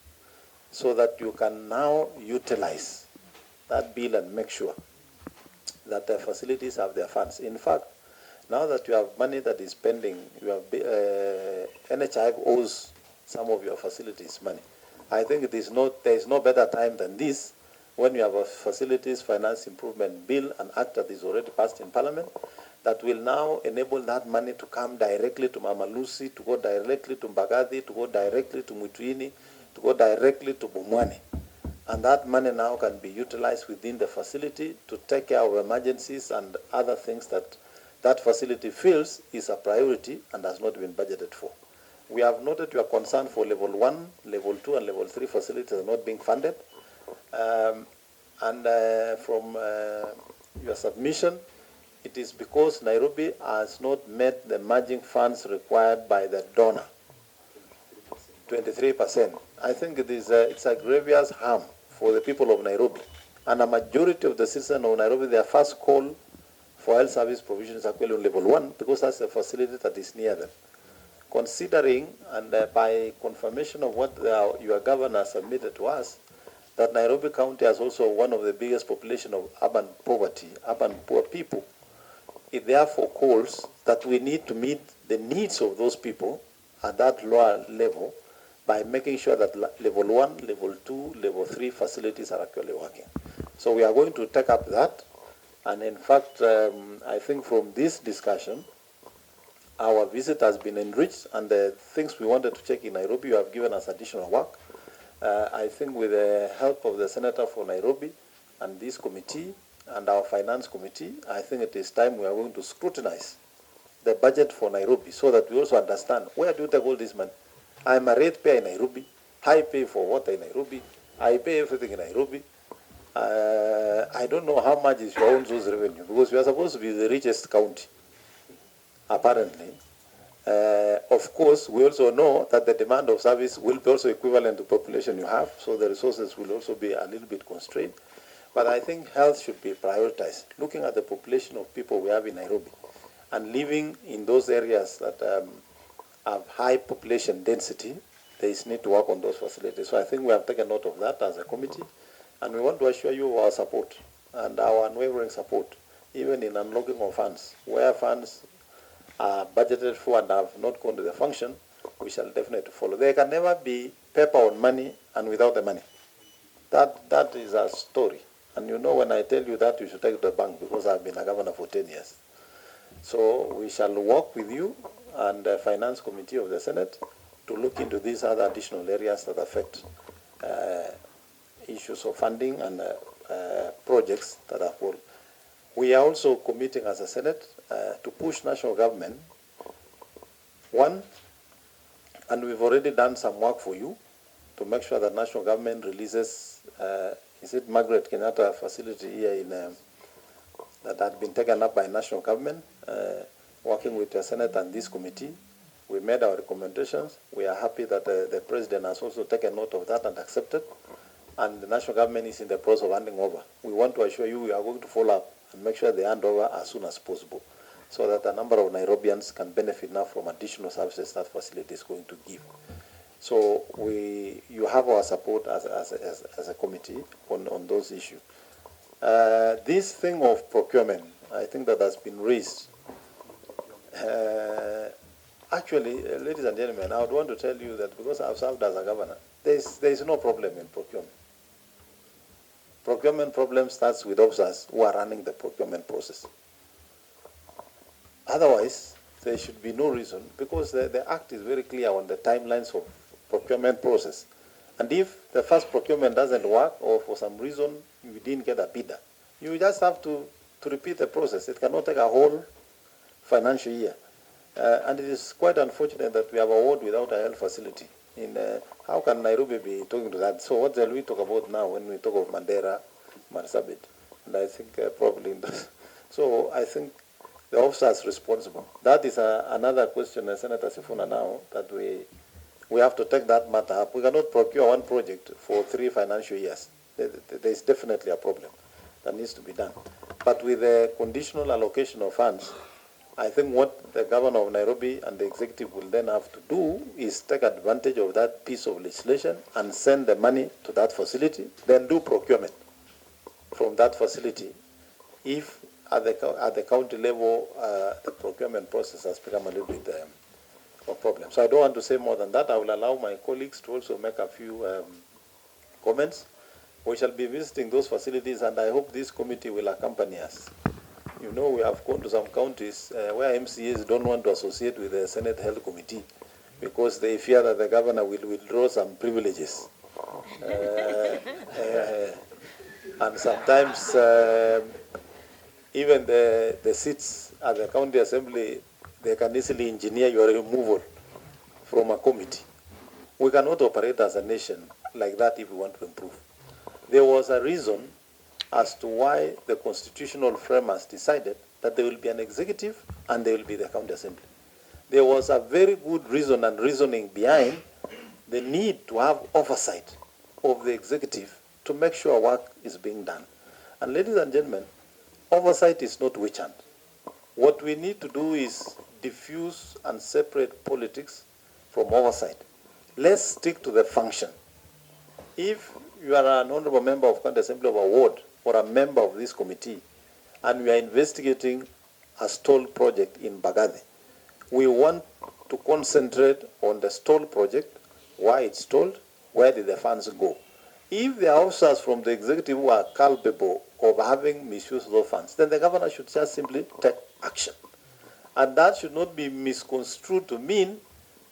so that you can now utilize that bill and make sure that the facilities have their funds. In fact, now that you have money that is pending, you have NHIF owes some of your facilities money. I think there is no better time than this when you have a facilities finance improvement bill, an act that is already passed in Parliament, that will now enable that money to come directly to Mama Lucy, to go directly to Mbagathi, to go directly to Mutuini, to go directly to Bumwani. And that money now can be utilized within the facility to take care of emergencies and other things that that facility feels is a priority and has not been budgeted for. We have noted your concern for level 1, level 2, and level 3 facilities are not being funded. From your submission, it is because Nairobi has not met the matching funds required by the donor, 23%. I think it's a grievous harm for the people of Nairobi. And a majority of the citizens of Nairobi, their first call for health service provision is actually on level 1 because that's the facility that is near them. Considering, and by confirmation of what your governor submitted to us, that Nairobi County has also one of the biggest population of urban poverty, urban poor people, it therefore calls that we need to meet the needs of those people at that lower level by making sure that level 1, level 2, level 3 facilities are actually working. So we are going to take up that And in fact, I think from this discussion, our visit has been enriched, and the things we wanted to check in Nairobi, you have given us additional work. I think with the help of the Senator for Nairobi and this committee and our finance committee, I think it is time we are going to scrutinize the budget for Nairobi so that we also understand where do you take all this money. I'm a ratepayer in Nairobi. I pay for water in Nairobi. I pay everything in Nairobi. I don't know how much is your own source revenue, because we are supposed to be the richest county, apparently. Of course, we also know that the demand of service will be also equivalent to population you have, so the resources will also be a little bit constrained. But I think health should be prioritized, looking at the population of people we have in Nairobi and living in those areas that have high population density. There is need to work on those facilities. So I think we have taken note of that as a committee, and we want to assure you of our support and our unwavering support, even in unlocking of funds. Where funds are budgeted for and have not gone to the function, we shall definitely follow. There can never be paper on money and without the money. That is a story. And you know, when I tell you that, you should take it to the bank, because I've been a governor for 10 years. So we shall work with you and the Finance Committee of the Senate to look into these other additional areas that affect issues of funding and projects that are full. We are also committing as a Senate to push national government, one, and we've already done some work for you to make sure that national government releases, is it Margaret Kenyatta facility here in, that had been taken up by national government, working with the Senate and this committee. We made our recommendations. We are happy that the President has also taken note of that and accepted, and the national government is in the process of handing over. We want to assure you we are going to follow up and make sure they hand over as soon as possible, so that a number of Nairobians can benefit now from additional services that facility is going to give. So you have our support as a committee on those issues. This thing of procurement, I think that has been raised. Actually, ladies and gentlemen, I would want to tell you that because I've served as a governor, there is no problem in procurement. Procurement problem starts with officers who are running the procurement process. Otherwise, there should be no reason, because the Act is very clear on the timelines of procurement process. And if the first procurement doesn't work, or for some reason you didn't get a bidder, you just have to repeat the process. It cannot take a whole financial year. And it is quite unfortunate that we have a ward without a health facility. How can Nairobi be talking to that? So what shall we talk about now when we talk of Mandera, Marsabit? And I think probably, so I think the officer is responsible. That is another question, Senator Sifuna, now, that we have to take that matter up. We cannot procure one project for 3 financial years. There is definitely a problem that needs to be done. But with the conditional allocation of funds, I think what the governor of Nairobi and the executive will then have to do is take advantage of that piece of legislation and send the money to that facility, then do procurement from that facility. If at the county level, the procurement process has become a little bit of a problem. So I don't want to say more than that. I will allow my colleagues to also make a few comments. We shall be visiting those facilities, and I hope this committee will accompany us. You know, we have gone to some counties where MCAs don't want to associate with the Senate Health Committee because they fear that the governor will withdraw some privileges. And sometimes even the seats at the county assembly, they can easily engineer your removal from a committee. We cannot operate as a nation like that if we want to improve. There was a reason as to why the constitutional framers decided that there will be an executive and there will be the county assembly. There was a very good reason and reasoning behind the need to have oversight of the executive to make sure work is being done. And ladies and gentlemen, oversight is not witch hunt. What we need to do is diffuse and separate politics from oversight. Let's stick to the function. If you are an honorable member of county assembly of a ward or a member of this committee, and we are investigating a stalled project in Bagathi, we want to concentrate on the stalled project, why it's stalled, where did the funds go. If the officers from the executive who are culpable of having misused those funds, then the governor should just simply take action. And that should not be misconstrued to mean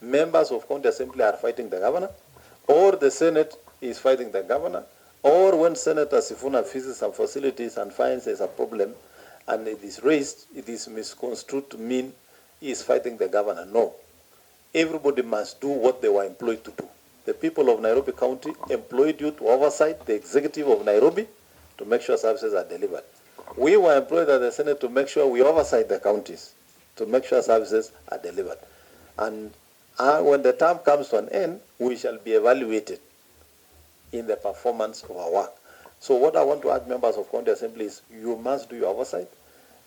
members of county assembly are fighting the governor, or the Senate is fighting the governor, or when Senator Sifuna visits some facilities and finds there's a problem and it is raised, it is misconstrued to mean he is fighting the governor. No. Everybody must do what they were employed to do. The people of Nairobi County employed you to oversight the executive of Nairobi to make sure services are delivered. We were employed at the Senate to make sure we oversight the counties, to make sure services are delivered. And when the term comes to an end, we shall be evaluated in the performance of our work. So what I want to ask members of County Assembly is you must do your oversight,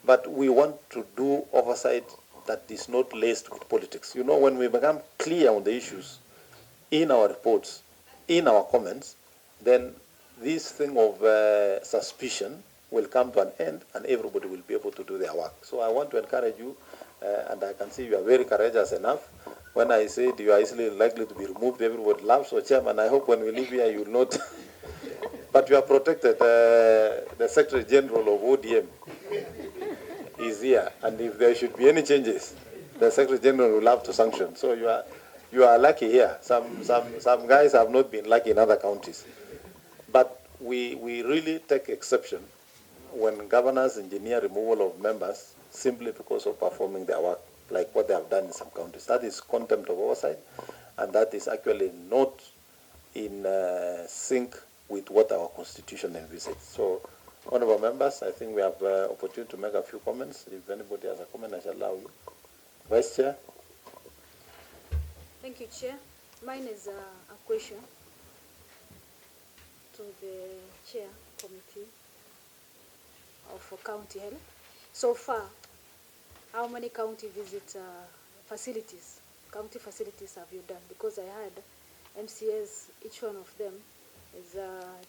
but we want to do oversight that is not laced with politics. You know, when we become clear on the issues in our reports, in our comments, then this thing of suspicion will come to an end and everybody will be able to do their work. So I want to encourage you, and I can see you are very courageous enough. When I said you are easily likely to be removed, everybody laughs. So Chairman, I hope when we leave here you will not. But you are protected. The Secretary General of ODM is here, and if there should be any changes, the Secretary General will have to sanction. So you are lucky here. Some guys have not been lucky in other counties. But we really take exception when governors engineer removal of members simply because of performing their work, like what they have done in some counties. That is contempt of oversight, and that is actually not in sync with what our constitution envisages. So, honorable members, I think we have opportunity to make a few comments. If anybody has a comment, I shall allow you. Vice Chair. Thank you, Chair. Mine is a question to the Chair Committee of County Health. So far, how many county visit facilities, county facilities have you done? Because I heard MCAs, each one of them is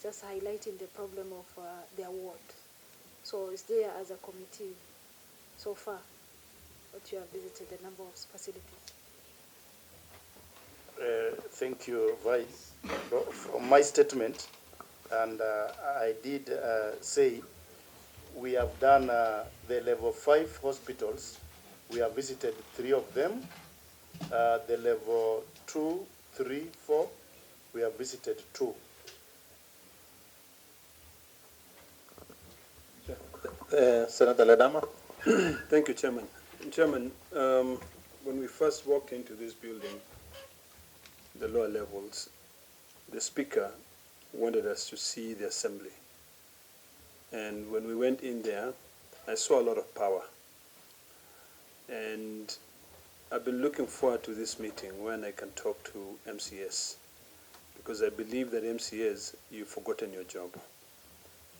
just highlighting the problem of their ward. So is there as a committee so far that you have visited the number of facilities? Thank you, Vice. From my statement, and I did say we have done the level 5 hospitals. We have visited 3 of them. The level 2, 3, 4, we have visited 2. Senator Ledama. Thank you, Chairman. Chairman, when we first walked into this building, the lower levels, the Speaker wanted us to see the Assembly. And when we went in there, I saw a lot of power. And I've been looking forward to this meeting when I can talk to MCS, because I believe that MCS, you've forgotten your job.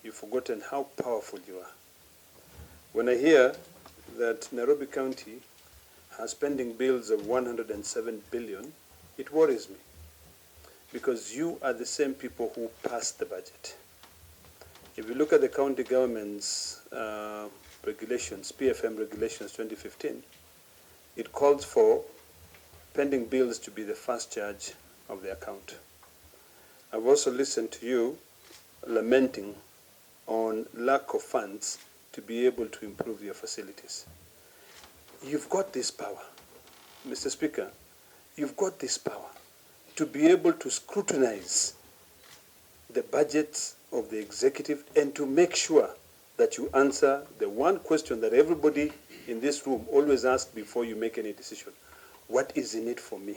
You've forgotten how powerful you are. When I hear that Nairobi County has pending bills of 107 billion, it worries me, because you are the same people who passed the budget. If you look at the county government's regulations, PFM regulations 2015, it calls for pending bills to be the first charge of the account. I've also listened to you lamenting on lack of funds to be able to improve your facilities. You've got this power, Mr. Speaker, you've got this power to be able to scrutinize the budgets of the executive and to make sure that you answer the one question that everybody in this room always asks before you make any decision. What is in it for me?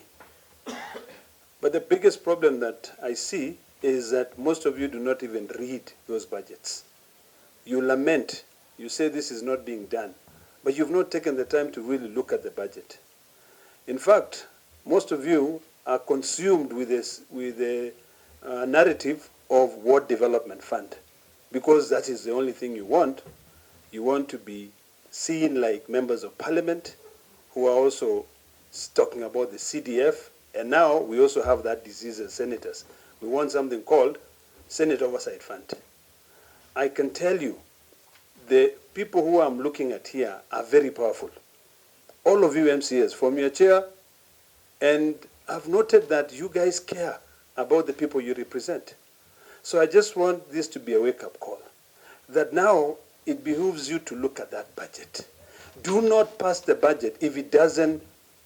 But the biggest problem that I see is that most of you do not even read those budgets. You lament, you say this is not being done, but you've not taken the time to really look at the budget. In fact, most of you are consumed with the narrative of Ward Development Fund, because that is the only thing you want. You want to be seen like members of parliament who are also talking about the CDF, and now we also have that disease as senators. We want something called Senate Oversight Fund. I can tell you, the people who I'm looking at here are very powerful. All of you MCAs, from your chair, and I've noted that you guys care about the people you represent. So I just want this to be a wake-up call, that now it behooves you to look at that budget. Do not pass the budget if it doesn't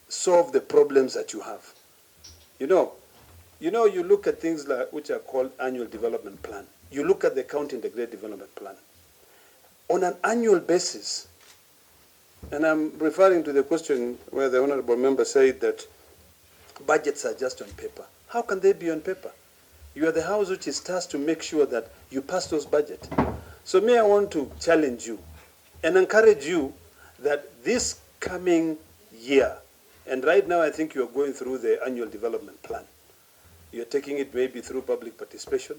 solve the problems that you have. You look at things like which are called annual development plan. You look at the county integrated development plan. On an annual basis, and I'm referring to the question where the honorable member said that budgets are just on paper. How can they be on paper? You are the house which is tasked to make sure that you pass those budgets. So I want to challenge you and encourage you that this coming year, and right now I think you are going through the annual development plan. You're taking it maybe through public participation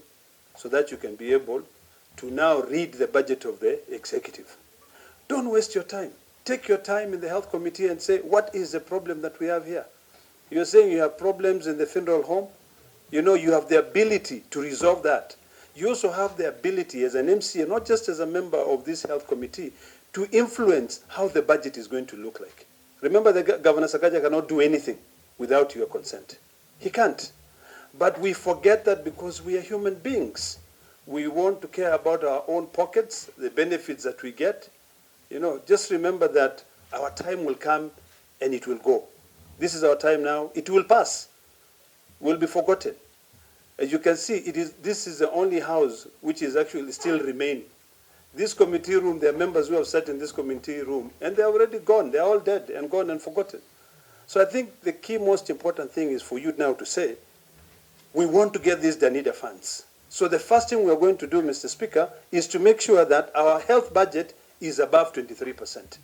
so that you can be able to now read the budget of the executive. Don't waste your time. Take your time in the health committee and say, what is the problem that we have here? You're saying you have problems in the funeral home. You have the ability to resolve that. You also have the ability as an MCA, not just as a member of this health committee, to influence how the budget is going to look like. Remember that Governor Sakaja cannot do anything without your consent. He can't. But we forget that because we are human beings. We want to care about our own pockets, the benefits that we get. Just remember that our time will come and it will go. This is our time now. It will pass. Will be forgotten. As you can see, this is the only house which is actually still remaining. This committee room, there are members who have sat in this committee room, and they're already gone. They're all dead and gone and forgotten. So I think the key most important thing is for you now to say, we want to get these Danida funds. So the first thing we're going to do, Mr. Speaker, is to make sure that our health budget is above 23%,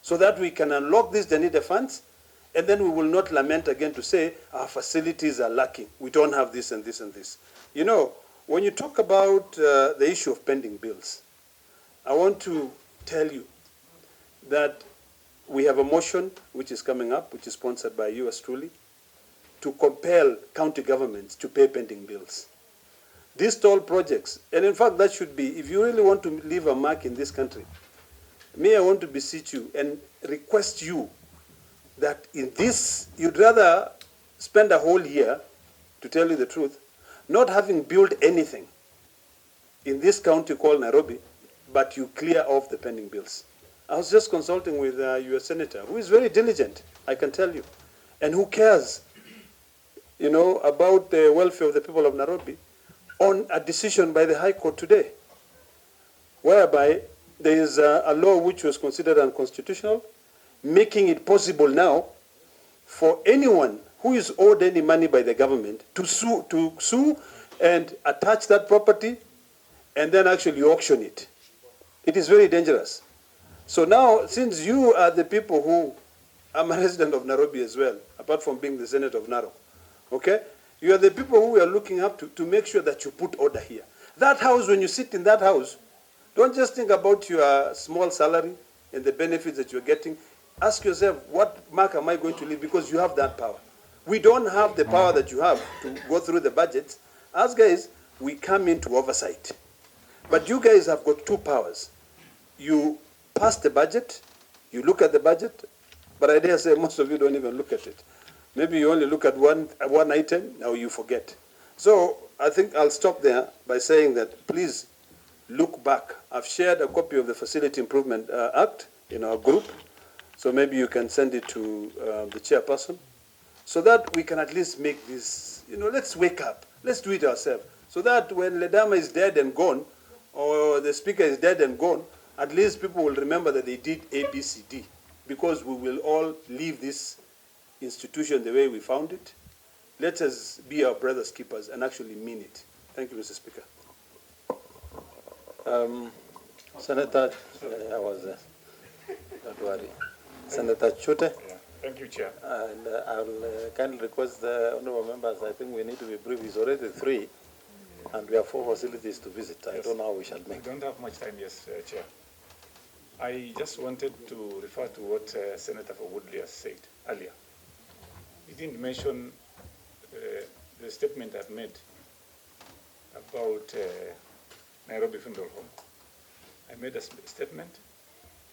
so that we can unlock these Danida funds, and then we will not lament again to say our facilities are lacking. We don't have this and this and this. When you talk about the issue of pending bills, I want to tell you that we have a motion which is coming up, which is sponsored by yours truly, to compel county governments to pay pending bills. These toll projects, and in fact that should be, if you really want to leave a mark in this country, I want to beseech you and request you that in this, you'd rather spend a whole year, to tell you the truth, not having built anything in this county called Nairobi, but you clear off the pending bills. I was just consulting with your senator, who is very diligent, I can tell you, and who cares, about the welfare of the people of Nairobi, on a decision by the High Court today, whereby there is a law which was considered unconstitutional, making it possible now for anyone who is owed any money by the government to sue and attach that property and then actually auction it. It is very dangerous. So now, since you are the people who, I'm a resident of Nairobi as well, apart from being the Senator of Narok, okay? You are the people who we are looking up to make sure that you put order here. That house, when you sit in that house, don't just think about your small salary and the benefits that you're getting. Ask yourself, what mark am I going to leave? Because you have that power. We don't have the power that you have to go through the budgets. As guys, we come into oversight. But you guys have got two powers. You pass the budget, you look at the budget, but I dare say most of you don't even look at it. Maybe you only look at one item, now you forget. So I think I'll stop there by saying that please look back. I've shared a copy of the Facility Improvement Act in our group, so maybe you can send it to the chairperson, so that we can at least make this, let's wake up. Let's do it ourselves. So that when Ledama is dead and gone, or the speaker is dead and gone, at least people will remember that they did A, B, C, D, because we will all leave this institution the way we found it. Let us be our brother's keepers and actually mean it. Thank you, Mr. Speaker. Senator, don't worry. Senator Chute. Yeah. Thank you, Chair. And I'll kindly request the honorable members, I think we need to be brief. It's already 3, and we have 4 facilities to visit. I don't know how we shall make. We don't have much time, yes, Chair. I just wanted to refer to what Senator for Woodley has said earlier. He didn't mention the statement I've made about Nairobi Funeral Home. I made a statement,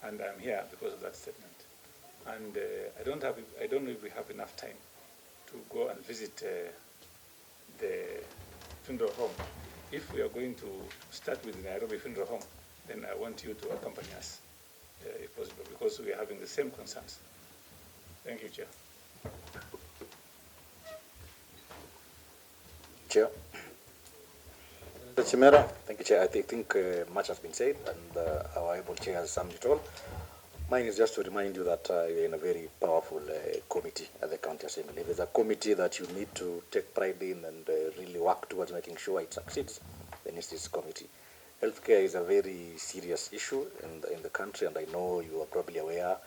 and I'm here because of that statement. And I don't know if we have enough time to go and visit the funeral home if we are going to start with Nairobi Funeral Home, then I want you to accompany us, if possible, because we are having the same concerns. Thank you, Chair. Chair. Chimera. Thank you, Chair. I think much has been said, and our able Chair has summed it all. Mine is just to remind you that you're in a very powerful committee at the County Assembly. There's a committee that you need to take pride in and really work towards making sure it succeeds, then it's this committee. Healthcare is a very serious issue in the country, and I know you are probably aware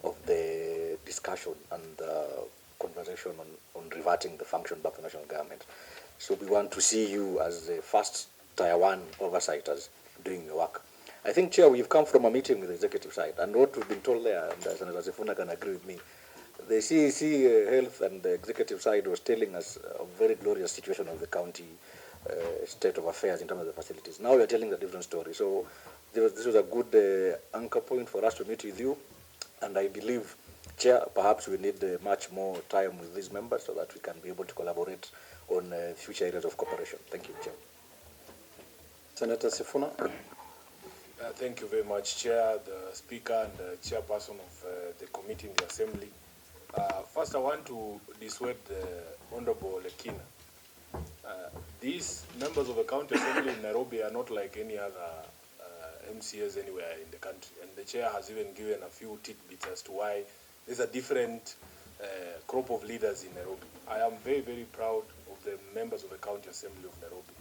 of the discussion and conversation on reverting the function back to national government. So we want to see you as the first Tier 1 oversights doing your work. I think, Chair, we've come from a meeting with the executive side, and what we've been told there, and Senator Sifuna can agree with me, the CEC Health and the executive side was telling us a very glorious situation of the county state of affairs in terms of the facilities. Now we are telling a different story. So this was a good anchor point for us to meet with you, and I believe, Chair, perhaps we need much more time with these members so that we can be able to collaborate on future areas of cooperation. Thank you, Chair. Senator Sifuna. Thank you very much, Chair, the Speaker, and the Chairperson of the committee in the Assembly. First, I want to dissuade the Honorable Lekina. These members of the County Assembly in Nairobi are not like any other MCAs anywhere in the country, and the Chair has even given a few tidbits as to why there's a different crop of leaders in Nairobi. I am very, very proud of the members of the County Assembly of Nairobi.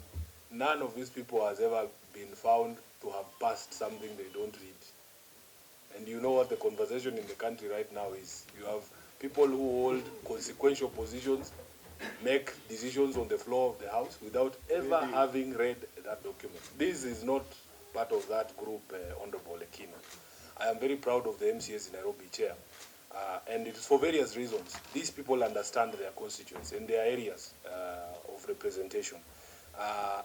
None of these people has ever been found to have passed something they don't read. And you know what the conversation in the country right now is. You have people who hold consequential positions, make decisions on the floor of the House without ever having read that document. This is not part of that group, Honorable Lekina. I am very proud of the MCAs in Nairobi, Chair. And it is for various reasons. These people understand their constituents and their areas of representation.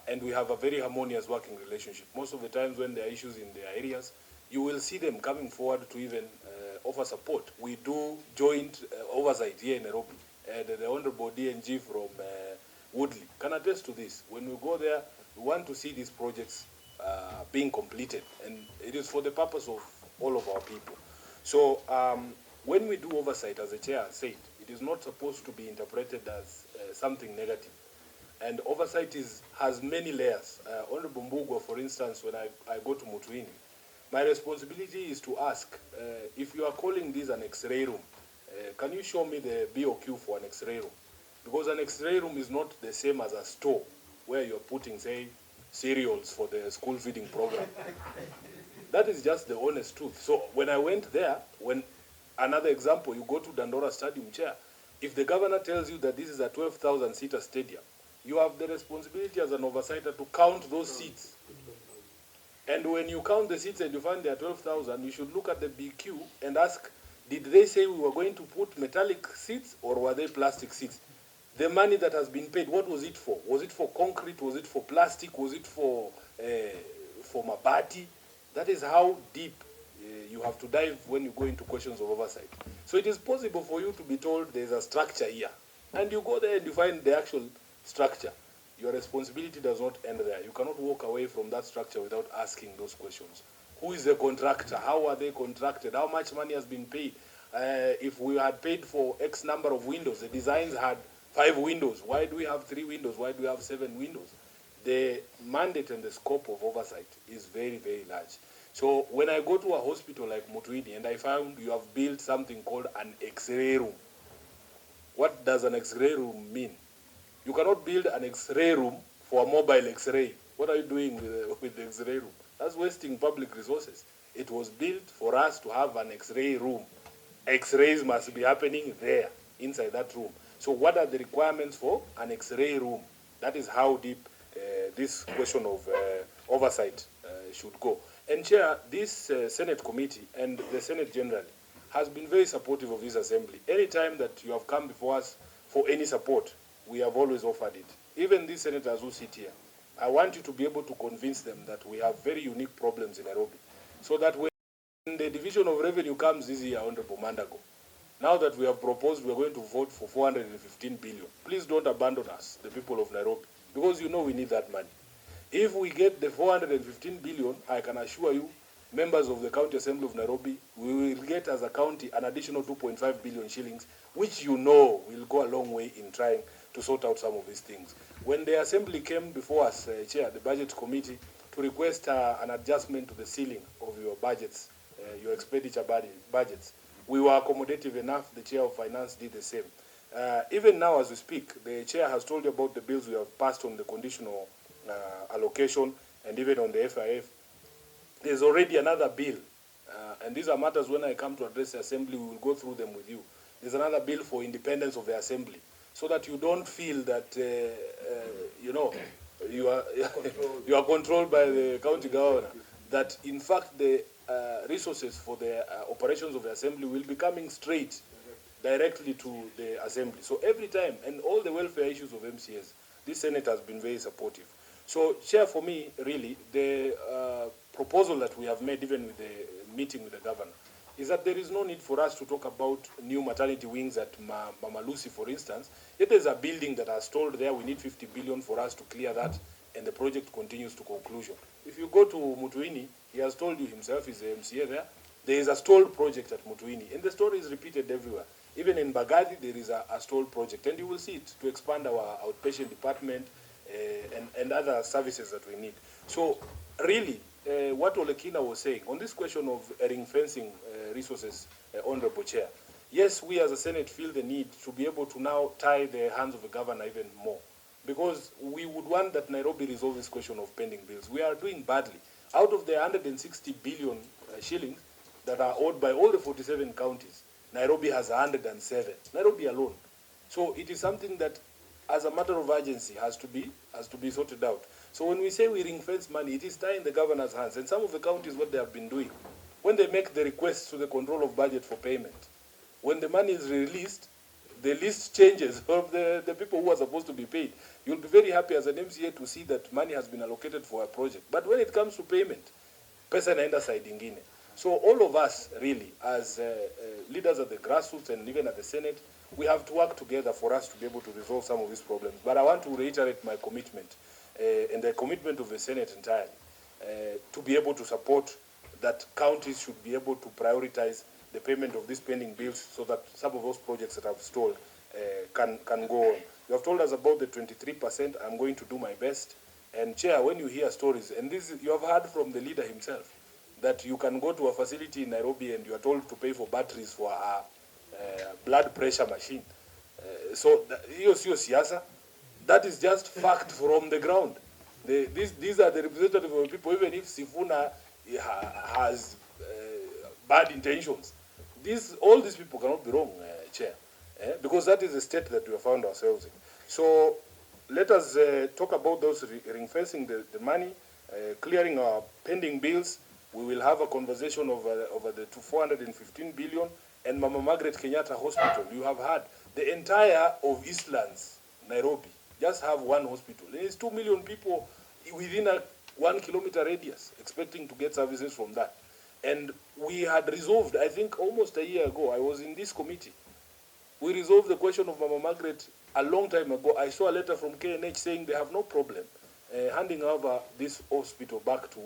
And we have a very harmonious working relationship. Most of the times when there are issues in their areas, you will see them coming forward to even offer support. We do joint oversight here in Nairobi. The Honorable DNG from Woodley can attest to this. When we go there, we want to see these projects being completed. And it is for the purpose of all of our people. So when we do oversight, as the Chair said, it is not supposed to be interpreted as something negative. And oversight has many layers. Honorable Mbugua, for instance, when I go to Mutuini, my responsibility is to ask, if you are calling this an X-ray room, can you show me the BOQ for an X-ray room? Because an X-ray room is not the same as a store where you're putting, say, cereals for the school feeding program. That is just the honest truth. So when I went there, another example, you go to Dandora Stadium, Chair, if the governor tells you that this is a 12,000-seater stadium, you have the responsibility as an oversighter to count those seats. And when you count the seats and you find there are 12,000, you should look at the BQ and ask, did they say we were going to put metallic seats or were they plastic seats? The money that has been paid, what was it for? Was it for concrete? Was it for plastic? Was it for mabati? That is how deep you have to dive when you go into questions of oversight. So it is possible for you to be told there's a structure here. And you go there and you find the actual structure. Your responsibility does not end there. You cannot walk away from that structure without asking those questions. Who is the contractor? How are they contracted? How much money has been paid? If we had paid for X number of windows, the designs had 5 windows. Why do we have 3 windows? Why do we have 7 windows? The mandate and the scope of oversight is very, very large. So when I go to a hospital like Mutuini and I found you have built something called an X-ray room, what does an X-ray room mean? You cannot build an X-ray room for a mobile X-ray. What are you doing with the X-ray room? That's wasting public resources. It was built for us to have an X-ray room. X-rays must be happening there, inside that room. So what are the requirements for an X-ray room? That is how deep this question of oversight should go. And Chair, this Senate committee and the Senate generally has been very supportive of this assembly. Anytime that you have come before us for any support, we have always offered it. Even these senators who sit here, I want you to be able to convince them that we have very unique problems in Nairobi. So that when the division of revenue comes this year, Honorable Mandago, now that we have proposed we are going to vote for 415 billion, please don't abandon us, the people of Nairobi, because you know we need that money. If we get the 415 billion, I can assure you, members of the County Assembly of Nairobi, we will get as a county an additional 2.5 billion shillings, which you know will go a long way in trying to sort out some of these things. When the Assembly came before us, Chair, the Budget Committee, to request an adjustment to the ceiling of your budgets, your expenditure budgets, we were accommodative enough. The Chair of Finance did the same. Even now as we speak, the Chair has told you about the bills we have passed on the conditional allocation and even on the FIF. There's already another bill, and these are matters when I come to address the Assembly, we will go through them with you. There's another bill for independence of the Assembly, so that you don't feel that, you know, you are controlled by the county governor, that in fact the resources for the operations of the Assembly will be coming straight directly to the Assembly. So every time, and all the welfare issues of MCS, this Senate has been very supportive. So, Chair, for me, really, the proposal that we have made, even with the meeting with the governor, is that there is no need for us to talk about new maternity wings at Mama Lucy, for instance. If there's a building that has stalled there, we need 50 billion for us to clear that, and the project continues to conclusion. If you go to Mutuini, he has told you himself, he's the MCA there, there is a stalled project at Mutuini, and the story is repeated everywhere. Even in Bagadi, there is a stalled project, and you will see it to expand our outpatient department and other services that we need. So, really, what Olekina was saying, on this question of ring-fencing resources, Honorable Chair, yes, we as a Senate feel the need to be able to now tie the hands of the governor even more, because we would want that Nairobi resolve this question of pending bills. We are doing badly. Out of the 160 billion shillings that are owed by all the 47 counties, Nairobi has 107, Nairobi alone. So it is something that, as a matter of urgency, has to be sorted out. So when we say we ring-fence money, it is tying the governor's hands. And some of the counties, what they have been doing, when they make the request to the control of budget for payment, when the money is released, the list changes of the people who are supposed to be paid. You'll be very happy as an MCA to see that money has been allocated for a project. But when it comes to payment, pesa inaenda side ingine. So all of us, really, as leaders at the grassroots and even at the Senate, we have to work together for us to be able to resolve some of these problems. But I want to reiterate my commitment and the commitment of the Senate entirely to be able to support that counties should be able to prioritize the payment of these pending bills so that some of those projects that have stalled can go on. You have told us about the 23%. I'm going to do my best. And Chair, when you hear stories, and this you have heard from the leader himself, that you can go to a facility in Nairobi and you are told to pay for batteries for a blood pressure machine. So hiyo sio siasa. That is just fact from the ground. These are the representatives of the people, even if Sifuna has bad intentions. All these people cannot be wrong, Chair, because that is the state that we have found ourselves in. So let us talk about those ring-fencing the money, clearing our pending bills. We will have a conversation over the 415 billion and Mama Margaret Kenyatta Hospital. You have heard the entire of Eastlands, Nairobi, just have one hospital. And it's 2 million people within a 1 kilometer radius expecting to get services from that. And we had resolved, I think almost a year ago, I was in this committee. We resolved the question of Mama Margaret a long time ago. I saw a letter from KNH saying they have no problem handing over this hospital back to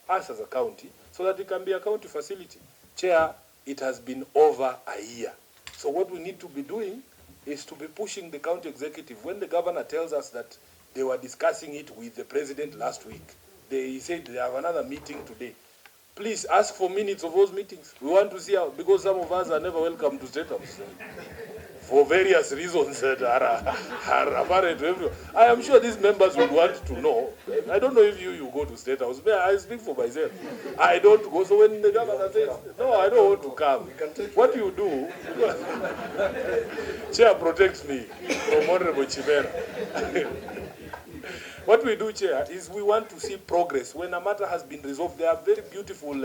us as a county so that it can be a county facility. Chair, it has been over a year. So what we need to be doing is to be pushing the county executive. When the governor tells us that they were discussing it with the president last week, they said they have another meeting today. Please ask for minutes of those meetings. We want to see how, because some of us are never welcome to State House for various reasons that are apparent to everyone. I am sure these members would want to know. I don't know if you go to State House. I speak for myself. I don't go. So when the governor says, no, I don't want to come, what you do, Chair protects me from Honorable Chimera. What we do, Chair, is we want to see progress. When a matter has been resolved, there are very beautiful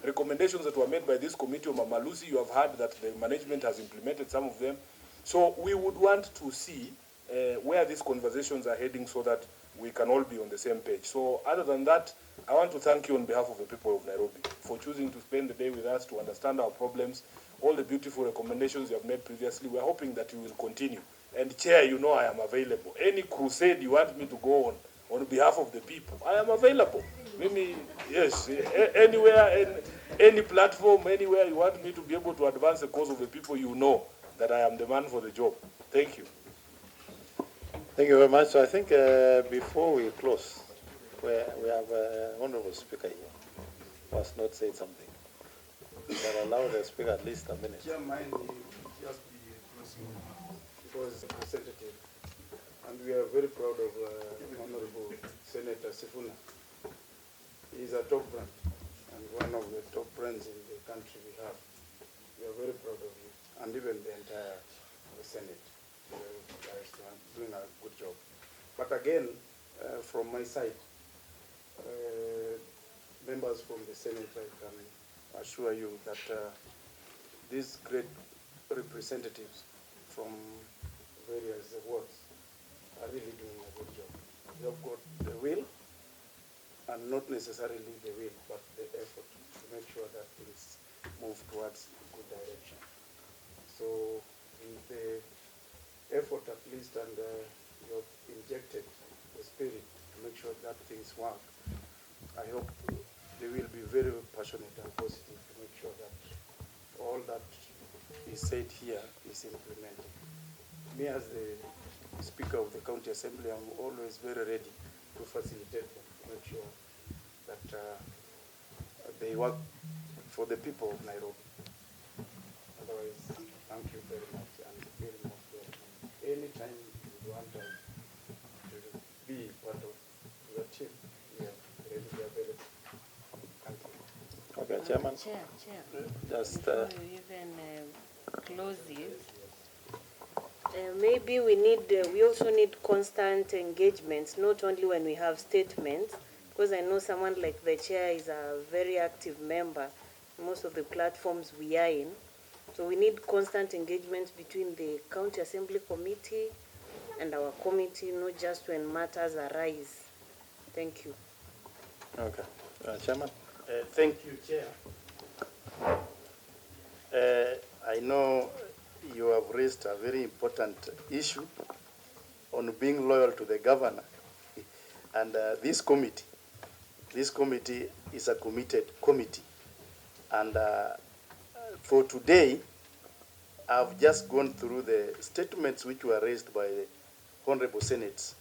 recommendations that were made by this committee of Mama Lucy. You have heard that the management has implemented some of them. So we would want to see where these conversations are heading so that we can all be on the same page. So other than that, I want to thank you on behalf of the people of Nairobi for choosing to spend the day with us to understand our problems, all the beautiful recommendations you have made previously. We are hoping that you will continue. And Chair, you know I am available. Any crusade you want me to go on, on behalf of the people, I am available. Mimi, yes, anywhere, any platform, anywhere you want me to be able to advance the cause of the people, you know that I am the man for the job. Thank you. Thank you very much. So I think before we close, we have Honorable Speaker here who has not said something. But allow the Speaker at least a minute. Chair, mine will just be closing because representative, and we are very proud of Honorable Senator Sifuna. He is a top brand and one of the top brands in the country we have. We are very proud of you, and even the entire Senate. You guys are doing a good job. But again, from my side, members from the Senate, I can assure you that these great representatives from various wards are really doing a good job. They have got the will, and not necessarily the will, but the effort to make sure that things move towards a good direction. So with the effort at least, and you have injected the spirit to make sure that things work, I hope they will be very passionate and positive to make sure that all that is said here is implemented. Me as the Speaker of the County Assembly, I'm always very ready to facilitate them, to make sure that they work for the people of Nairobi. Otherwise, thank you very much, and very much welcome. Anytime you want us to be part of your team, we are ready to be available. Thank you. Okay, Chairman. Chair. Just before you even close it, maybe we also need constant engagements, not only when we have statements, because I know someone like the chair is a very active member, most of the platforms we are in. So we need constant engagement between the County Assembly Committee and our committee, not just when matters arise. Thank you. Okay. Chairman? Thank you, Chair. I know you have raised a very important issue on being loyal to the governor. And this committee is a committed committee. And for today, I've just gone through the statements which were raised by the Honorable Senate,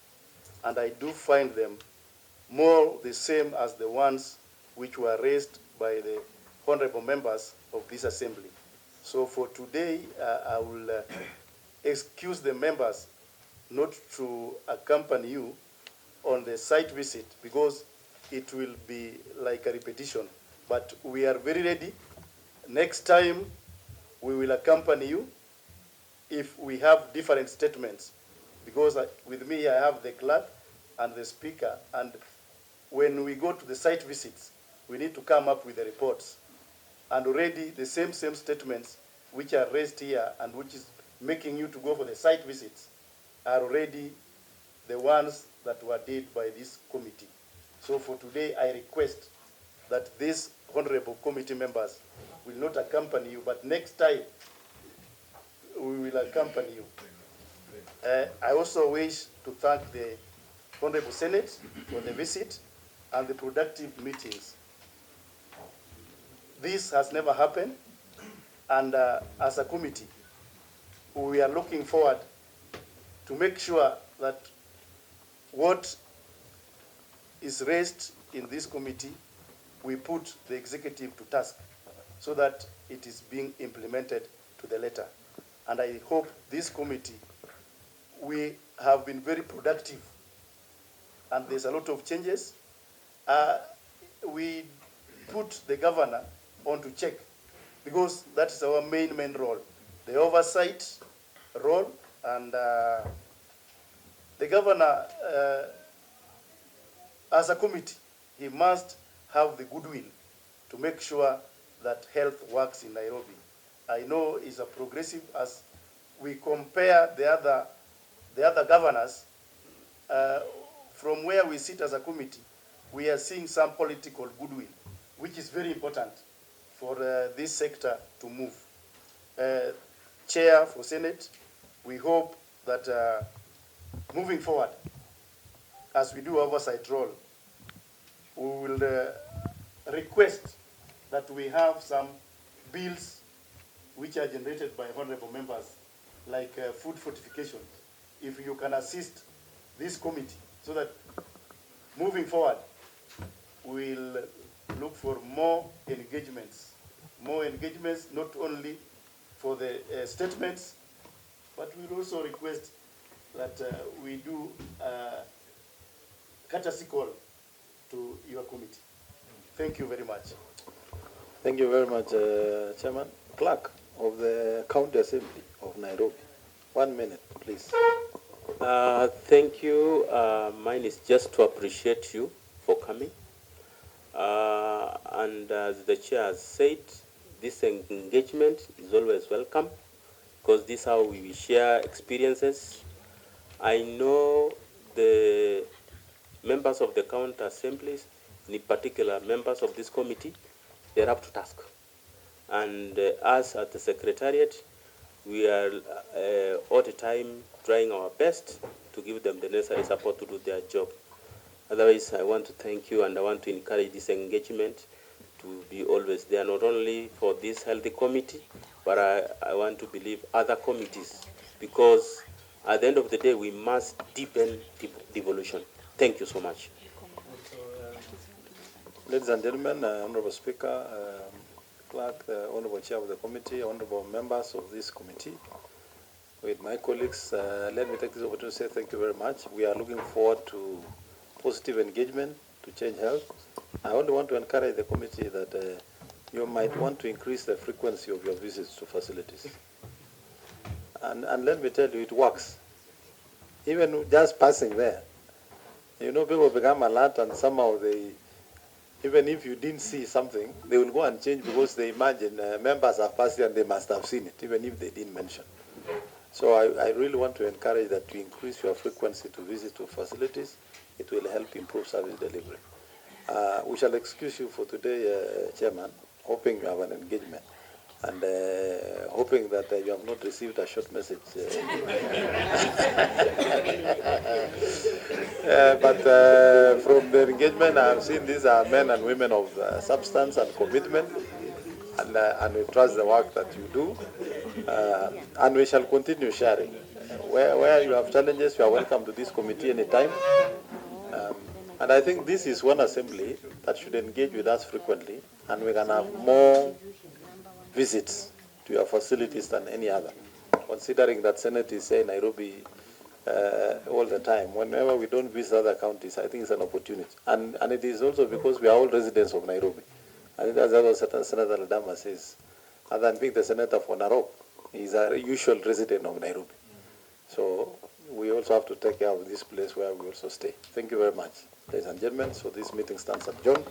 and I do find them more the same as the ones which were raised by the honorable members of this assembly. So for today, I will excuse the members not to accompany you on the site visit because it will be like a repetition. But we are very ready. Next time, we will accompany you if we have different statements. Because with me, I have the clerk and the speaker. And when we go to the site visits, we need to come up with the reports. And already the same statements which are raised here and which is making you to go for the site visits are already the ones that were did by this committee. So for today, I request that these honorable committee members will not accompany you, but next time we will accompany you. I also wish to thank the Honorable Senate for the visit and the productive meetings. This has never happened, and as a committee, we are looking forward to make sure that what is raised in this committee, we put the executive to task so that it is being implemented to the letter. And I hope this committee, we have been very productive, and there's a lot of changes. We put the governor on to check because that is our main role, the oversight role, and the governor, as a committee, he must have the goodwill to make sure that health works in Nairobi. I know it's a progressive as we compare the other governors. From where we sit as a committee, we are seeing some political goodwill, which is very important for this sector to move. Chair for Senate, we hope that moving forward, as we do oversight role, we will request that we have some bills which are generated by honorable members, like food fortification, if you can assist this committee, so that moving forward, we'll look for more engagements, not only for the statements, but we'll also request that we do courtesy call to your committee. Thank you very much. Thank you very much, Chairman. Clerk of the County Assembly of Nairobi. 1 minute, please. Thank you. Mine is just to appreciate you for coming. And as the chair has said, this engagement is always welcome, because this is how we share experiences. I know the members of the county assemblies, in particular members of this committee, they're up to task. And us at the Secretariat, we are all the time trying our best to give them the necessary support to do their job. Otherwise, I want to thank you, and I want to encourage this engagement to be always there, not only for this healthy committee, but I want to believe other committees, because at the end of the day, we must deepen devolution. Thank you so much. Ladies and gentlemen, Honorable Speaker, Clerk, the Honorable Chair of the committee, Honorable members of this committee, with my colleagues, let me take this opportunity to say thank you very much. We are looking forward to positive engagement to change health. I only want to encourage the committee that you might want to increase the frequency of your visits to facilities. And let me tell you, it works. Even just passing there, you know, people become alert, and somehow they, even if you didn't see something, they will go and change, because they imagine members have passed and they must have seen it, even if they didn't mention. So I really want to encourage that you increase your frequency to visit to facilities. It will help improve service delivery. We shall excuse you for today, Chairman, hoping you have an engagement, and hoping that you have not received a short message. But from the engagement, I have seen these are men and women of substance and commitment, and we trust the work that you do, and we shall continue sharing. Where you have challenges, you are welcome to this committee anytime. And I think this is one assembly that should engage with us frequently, and we can have more visits to your facilities than any other, considering that Senate is saying Nairobi all the time. Whenever we don't visit other counties, I think it's an opportunity. And it is also because we are all residents of Nairobi. I think that's what Senator Ladama says. Other than being the senator for Narok, he's a usual resident of Nairobi. So we also have to take care of this place where we also stay. Thank you very much, ladies and gentlemen. So this meeting stands adjourned.